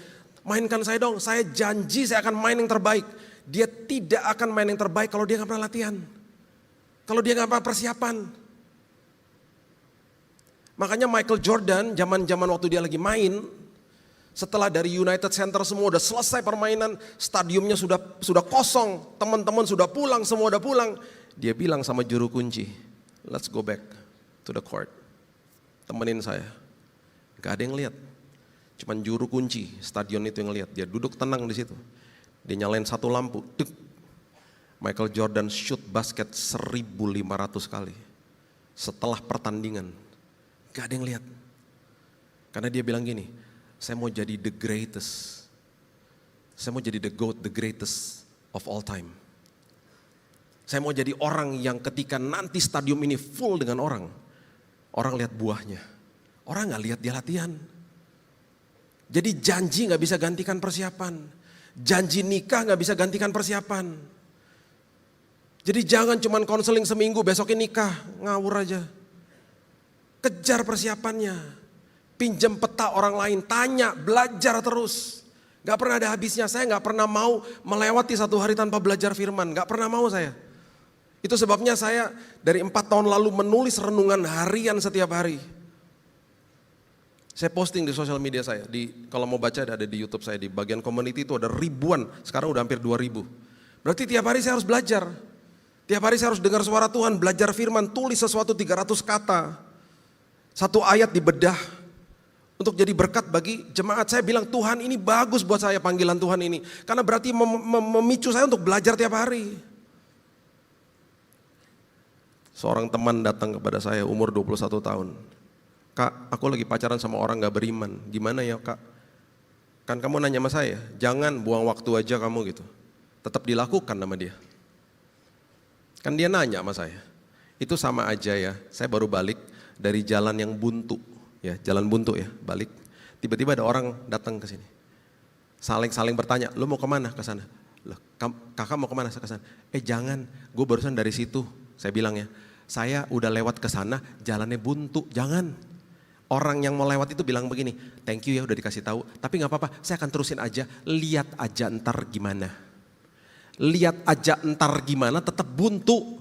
[SPEAKER 1] Mainkan saya dong, saya janji saya akan main yang terbaik. Dia tidak akan main yang terbaik kalau dia gak pernah latihan. Kalau dia gak pernah persiapan. Makanya Michael Jordan zaman waktu dia lagi main, setelah dari United Center semua udah selesai permainan, stadiumnya sudah kosong, teman-teman sudah pulang, semua udah pulang. Dia bilang sama juru kunci, let's go back to the court. Temenin saya. Gak ada yang lihat. Cuman juru kunci stadion itu yang lihat. Dia duduk tenang di situ. Dia nyalain satu lampu. Duk. Michael Jordan shoot basket 1.500 kali. Setelah pertandingan. Gak ada yang lihat. Karena dia bilang gini, saya mau jadi the greatest. Saya mau jadi the GOAT, the greatest of all time. Saya mau jadi orang yang ketika nanti stadium ini full dengan orang lihat buahnya. Orang gak lihat dia latihan. Jadi janji gak bisa gantikan persiapan. Janji nikah gak bisa gantikan persiapan. Jadi jangan cuman konseling seminggu besoknya nikah, ngawur aja. Kejar persiapannya. Pinjam peta orang lain, tanya, belajar terus. Gak pernah ada habisnya, saya gak pernah mau melewati satu hari tanpa belajar firman. Gak pernah mau saya. Itu sebabnya saya dari 4 tahun lalu menulis renungan harian setiap hari. Saya posting di sosial media saya, kalau mau baca ada di YouTube saya, di bagian community itu ada ribuan, sekarang udah hampir 2.000. Berarti tiap hari saya harus belajar. Tiap hari saya harus dengar suara Tuhan, belajar firman, tulis sesuatu 300 kata. Satu ayat dibedah untuk jadi berkat bagi jemaat. Saya bilang Tuhan ini bagus buat saya panggilan Tuhan ini. Karena berarti memicu saya untuk belajar tiap hari. Seorang teman datang kepada saya umur 21 tahun. Kak, aku lagi pacaran sama orang gak beriman. Gimana ya kak? Kan kamu nanya sama saya, jangan buang waktu aja kamu gitu. Tetap dilakukan sama dia. Kan dia nanya sama saya. Itu sama aja ya, saya baru balik dari jalan yang buntu. Ya, jalan buntu ya, balik. Tiba-tiba ada orang datang ke sini. Saling bertanya, lu mau kemana ke sana? Loh, kakak mau kemana ke sana? Jangan, gue barusan dari situ. Saya bilang ya, saya udah lewat ke sana, jalannya buntu, jangan. Orang yang mau lewat itu bilang begini, thank you ya udah dikasih tahu, tapi gak apa-apa, saya akan terusin aja, lihat aja ntar gimana. Lihat aja ntar gimana tetap buntu.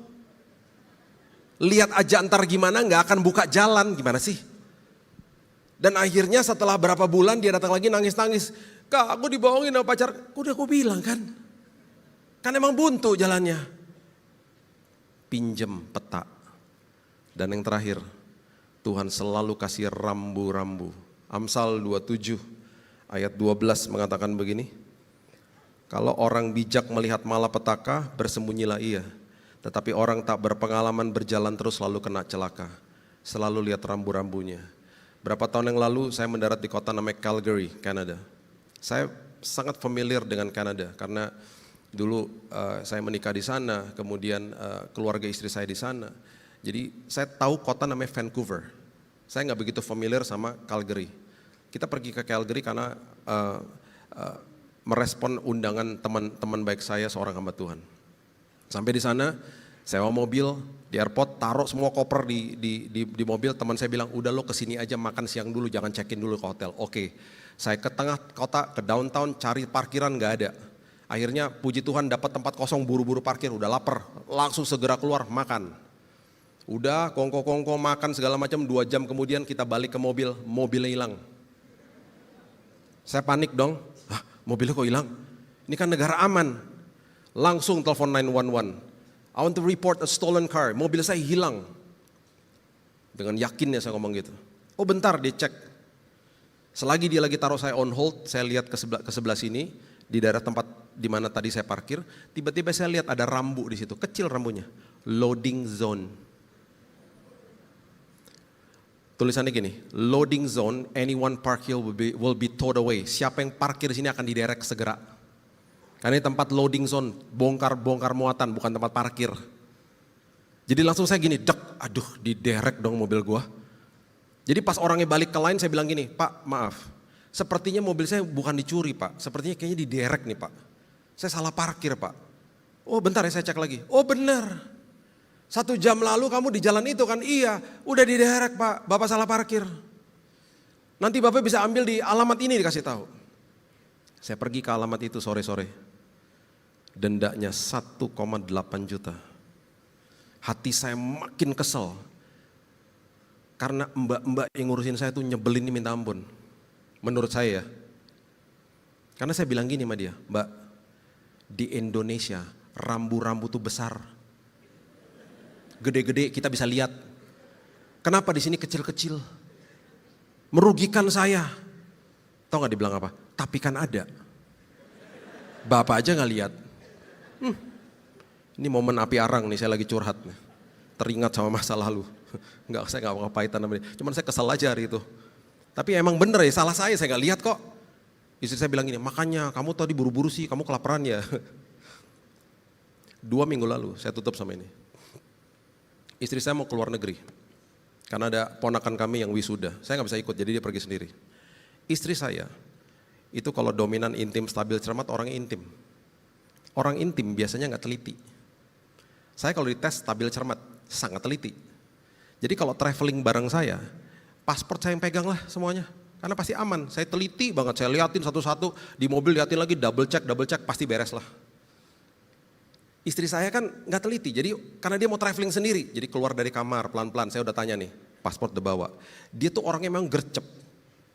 [SPEAKER 1] Lihat aja ntar gimana gak akan buka jalan, gimana sih? Dan akhirnya setelah berapa bulan dia datang lagi nangis-nangis. Kak aku dibohongin sama pacar, udah aku bilang kan. Kan emang buntu jalannya. Pinjem peta. Dan yang terakhir, Tuhan selalu kasih rambu-rambu. Amsal 27 ayat 12 mengatakan begini. Kalau orang bijak melihat malapetaka, bersembunyilah ia. Tetapi orang tak berpengalaman berjalan terus selalu kena celaka. Selalu lihat rambu-rambunya. Berapa tahun yang lalu saya mendarat di kota namanya Calgary, Kanada. Saya sangat familiar dengan Kanada karena dulu saya menikah di sana, kemudian keluarga istri saya di sana. Jadi saya tahu kota namanya Vancouver. Saya nggak begitu familiar sama Calgary. Kita pergi ke Calgary karena merespon undangan teman-teman baik saya seorang hamba Tuhan. Sampai di sana, sewa mobil di airport, taruh semua koper di mobil. Teman saya bilang, udah lo kesini aja makan siang dulu, jangan check-in dulu ke hotel. Oke, saya ke tengah kota, ke downtown, cari parkiran nggak ada. Akhirnya puji Tuhan dapat tempat kosong, buru-buru parkir, udah lapar, langsung segera keluar makan. Udah kongko-kongko makan segala macam, 2 jam kemudian kita balik ke mobil, mobilnya hilang. Saya panik dong, mobilnya kok hilang? Ini kan negara aman. Langsung telepon 911. I want to report a stolen car, mobil saya hilang. Dengan yakinnya saya ngomong gitu. Oh bentar, dia cek. Selagi dia lagi taruh saya on hold, saya lihat ke sebelah sini, di daerah tempat di mana tadi saya parkir, tiba-tiba saya lihat ada rambu di situ, kecil rambunya, loading zone. Tulisannya gini, loading zone, anyone park here will be towed away. Siapa yang parkir di sini akan diderek segera. Karena ini tempat loading zone, bongkar muatan, bukan tempat parkir. Jadi langsung saya gini, aduh diderek dong mobil gua. Jadi pas orangnya balik ke line saya bilang gini, Pak maaf, sepertinya mobil saya bukan dicuri Pak, sepertinya kayaknya diderek nih Pak. Saya salah parkir Pak. Oh bentar ya saya cek lagi, oh benar. 1 jam lalu kamu di jalan itu kan, iya udah diderek Pak, Bapak salah parkir. Nanti Bapak bisa ambil di alamat ini dikasih tahu. Saya pergi ke alamat itu sore-sore. Dendanya 1,8 juta. Hati saya makin kesel. Karena mbak-mbak yang ngurusin saya tuh nyebelin ini minta ampun. Menurut saya ya. Karena saya bilang gini sama dia, Mbak, di Indonesia rambu-rambu tuh besar. Gede-gede kita bisa lihat. Kenapa di sini kecil-kecil? Merugikan saya. Tahu gak dibilang apa? Tapi kan ada. Bapak aja gak lihat. Ini momen api arang nih, saya lagi curhat nih. Teringat sama masa lalu. Enggak, saya gak kepahitan sama dia. Cuman saya kesal aja hari itu. Tapi emang bener ya, salah saya gak lihat kok. Istri saya bilang gini, makanya kamu tadi buru-buru sih, kamu kelaparan ya. 2 minggu lalu saya tutup sama ini. Istri saya mau keluar negeri. Karena ada ponakan kami yang wisuda. Saya gak bisa ikut, jadi dia pergi sendiri. Istri saya, itu kalau dominan, intim, stabil, cermat, orangnya intim. Orang intim biasanya gak teliti. Saya kalau dites stabil, cermat, sangat teliti. Jadi kalau traveling bareng saya, paspor saya yang pegang lah semuanya. Karena pasti aman, saya teliti banget, saya liatin satu-satu, di mobil liatin lagi, double check, pasti beres lah. Istri saya kan gak teliti, jadi karena dia mau traveling sendiri, jadi keluar dari kamar pelan-pelan, saya udah tanya nih, paspor udah bawa. Dia tuh orangnya memang gercep,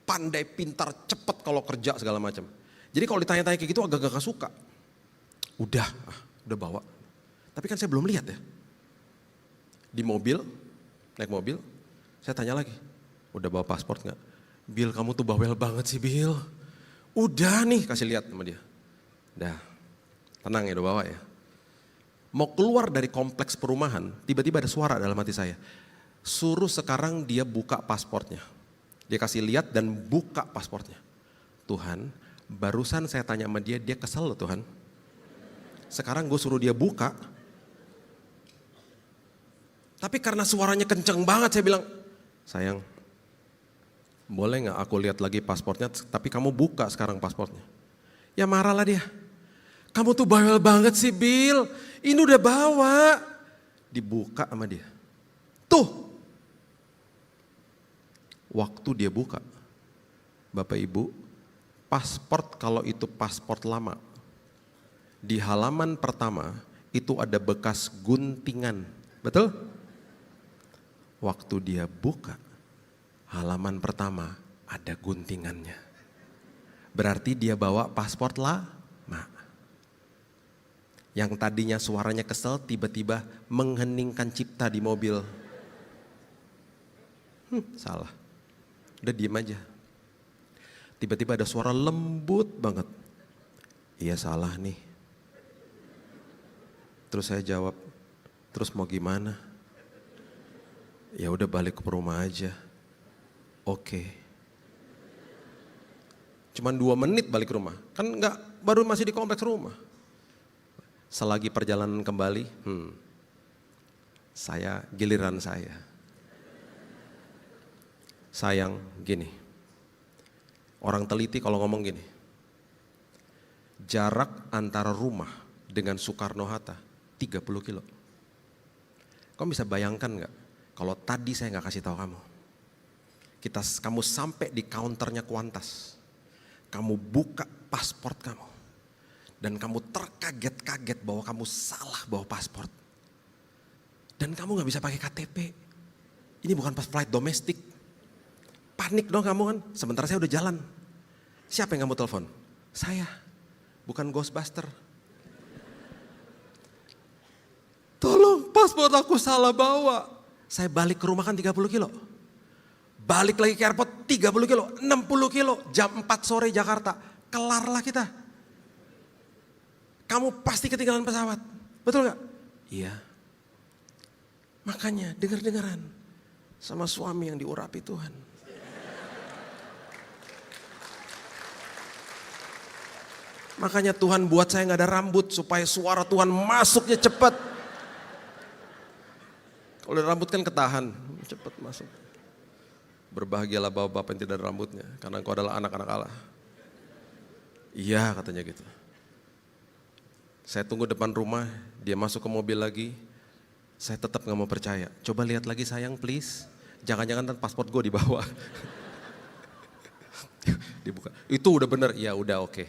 [SPEAKER 1] pandai, pintar, cepet kalau kerja segala macam. Jadi kalau ditanya-tanya kayak gitu agak-agak gak suka. Udah bawa. Tapi kan saya belum lihat ya. Di mobil, naik mobil, saya tanya lagi, udah bawa paspor gak? Bill, kamu tuh bawel banget sih Bill. Udah nih, kasih lihat sama dia. Dah, tenang ya, udah bawa ya. Mau keluar dari kompleks perumahan, tiba-tiba ada suara dalam hati saya. Suruh sekarang dia buka pasportnya. Dia kasih lihat dan buka pasportnya. Tuhan, barusan saya tanya sama dia, dia kesel loh Tuhan. Sekarang gue suruh dia buka. Tapi karena suaranya kenceng banget, saya bilang, sayang, boleh gak aku lihat lagi pasportnya, tapi kamu buka sekarang pasportnya. Ya marahlah dia. Kamu tuh bawel banget sih Bill, ini udah bawa. Dibuka sama dia. Tuh. Waktu dia buka, Bapak Ibu, paspor kalau itu paspor lama, di halaman pertama itu ada bekas guntingan, betul? Waktu dia buka, halaman pertama ada guntingannya. Berarti dia bawa paspor lama. Yang tadinya suaranya kesel tiba-tiba mengheningkan cipta di mobil. Salah. Udah diem aja. Tiba-tiba ada suara lembut banget. Iya salah nih. Terus saya jawab, terus mau gimana? Ya udah balik ke rumah aja. Oke. Cuman 2 menit balik ke rumah. Kan enggak, baru masih di kompleks rumah. Selagi perjalanan kembali, giliran saya. Sayang gini, orang teliti kalau ngomong gini, jarak antara rumah dengan Soekarno-Hatta 30 kilo. Kamu bisa bayangkan gak, kalau tadi saya gak kasih tahu kamu. Kamu sampai di counternya Qantas, kamu buka paspor kamu. Dan kamu terkaget-kaget bahwa kamu salah bawa paspor. Dan kamu gak bisa pakai KTP. Ini bukan pas flight domestik. Panik dong kamu kan, sementara saya udah jalan. Siapa yang kamu telepon? Saya, bukan Ghostbuster. Tolong paspor aku salah bawa. Saya balik ke rumah kan 30 kilo. Balik lagi ke airport 30 kilo, 60 kilo. Jam 4 sore Jakarta, kelarlah kita. Kamu pasti ketinggalan pesawat, betul gak? Iya. Makanya dengar-dengaran sama suami yang diurapi Tuhan. Makanya Tuhan buat saya gak ada rambut supaya suara Tuhan masuknya cepat. Kalau ada rambut kan ketahan, cepat masuk. Berbahagialah bapak-bapak yang tidak ada rambutnya, karena engkau adalah anak-anak Allah. Iya katanya gitu. Saya tunggu depan rumah, dia masuk ke mobil lagi, saya tetap gak mau percaya. Coba lihat lagi sayang please, jangan-jangan paspor gue dibawa. Dibuka, itu udah bener, ya udah oke.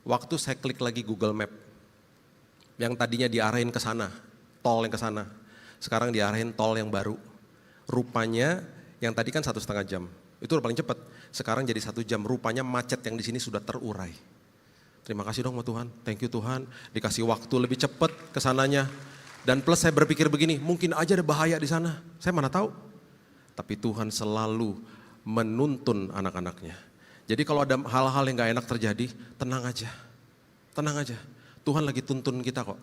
[SPEAKER 1] Waktu saya klik lagi Google Map, yang tadinya diarahin ke sana, tol yang ke sana, sekarang diarahin tol yang baru. Rupanya yang tadi kan 1,5 jam, itu udah paling cepat. Sekarang jadi 1 jam, rupanya macet yang di sini sudah terurai. Terima kasih dong Tuhan, thank you Tuhan, dikasih waktu lebih cepat ke sananya. Dan plus saya berpikir begini, mungkin aja ada bahaya di sana, saya mana tahu. Tapi Tuhan selalu menuntun anak-anaknya. Jadi kalau ada hal-hal yang gak enak terjadi, tenang aja. Tenang aja, Tuhan lagi tuntun kita kok.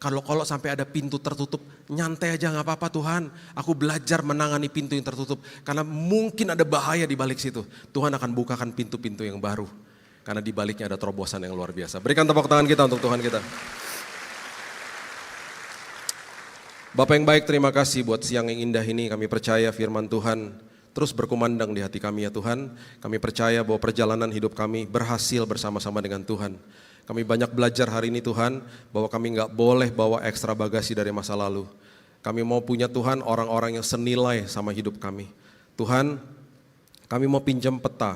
[SPEAKER 1] Kalau sampai ada pintu tertutup, nyantai aja gak apa-apa Tuhan. Aku belajar menangani pintu yang tertutup. Karena mungkin ada bahaya di balik situ. Tuhan akan bukakan pintu-pintu yang baru. Karena di baliknya ada terobosan yang luar biasa. Berikan tepuk tangan kita untuk Tuhan kita. Bapak yang baik, terima kasih buat siang yang indah ini. Kami percaya firman Tuhan terus berkumandang di hati kami ya Tuhan. Kami percaya bahwa perjalanan hidup kami berhasil bersama-sama dengan Tuhan. Kami banyak belajar hari ini Tuhan, bahwa kami gak boleh bawa ekstra bagasi dari masa lalu. Kami mau punya Tuhan orang-orang yang senilai sama hidup kami. Tuhan, kami mau pinjam peta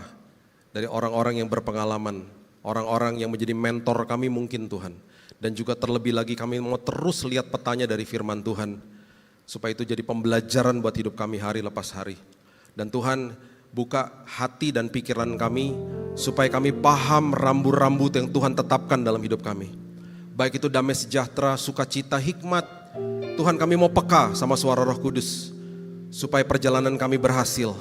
[SPEAKER 1] dari orang-orang yang berpengalaman, orang-orang yang menjadi mentor kami mungkin Tuhan. Dan juga terlebih lagi kami mau terus lihat petanya dari firman Tuhan, supaya itu jadi pembelajaran buat hidup kami hari lepas hari. Dan Tuhan, buka hati dan pikiran kami, supaya kami paham rambu-rambu yang Tuhan tetapkan dalam hidup kami. Baik itu damai sejahtera, sukacita, hikmat. Tuhan, kami mau peka sama suara Roh Kudus, supaya perjalanan kami berhasil,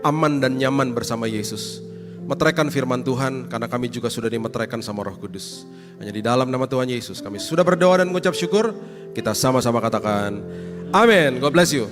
[SPEAKER 1] aman dan nyaman bersama Yesus. Meteraikan firman Tuhan, karena kami juga sudah dimeteraikan sama Roh Kudus. Hanya di dalam nama Tuhan Yesus kami sudah berdoa dan mengucap syukur. Kita sama-sama katakan amin. God bless you.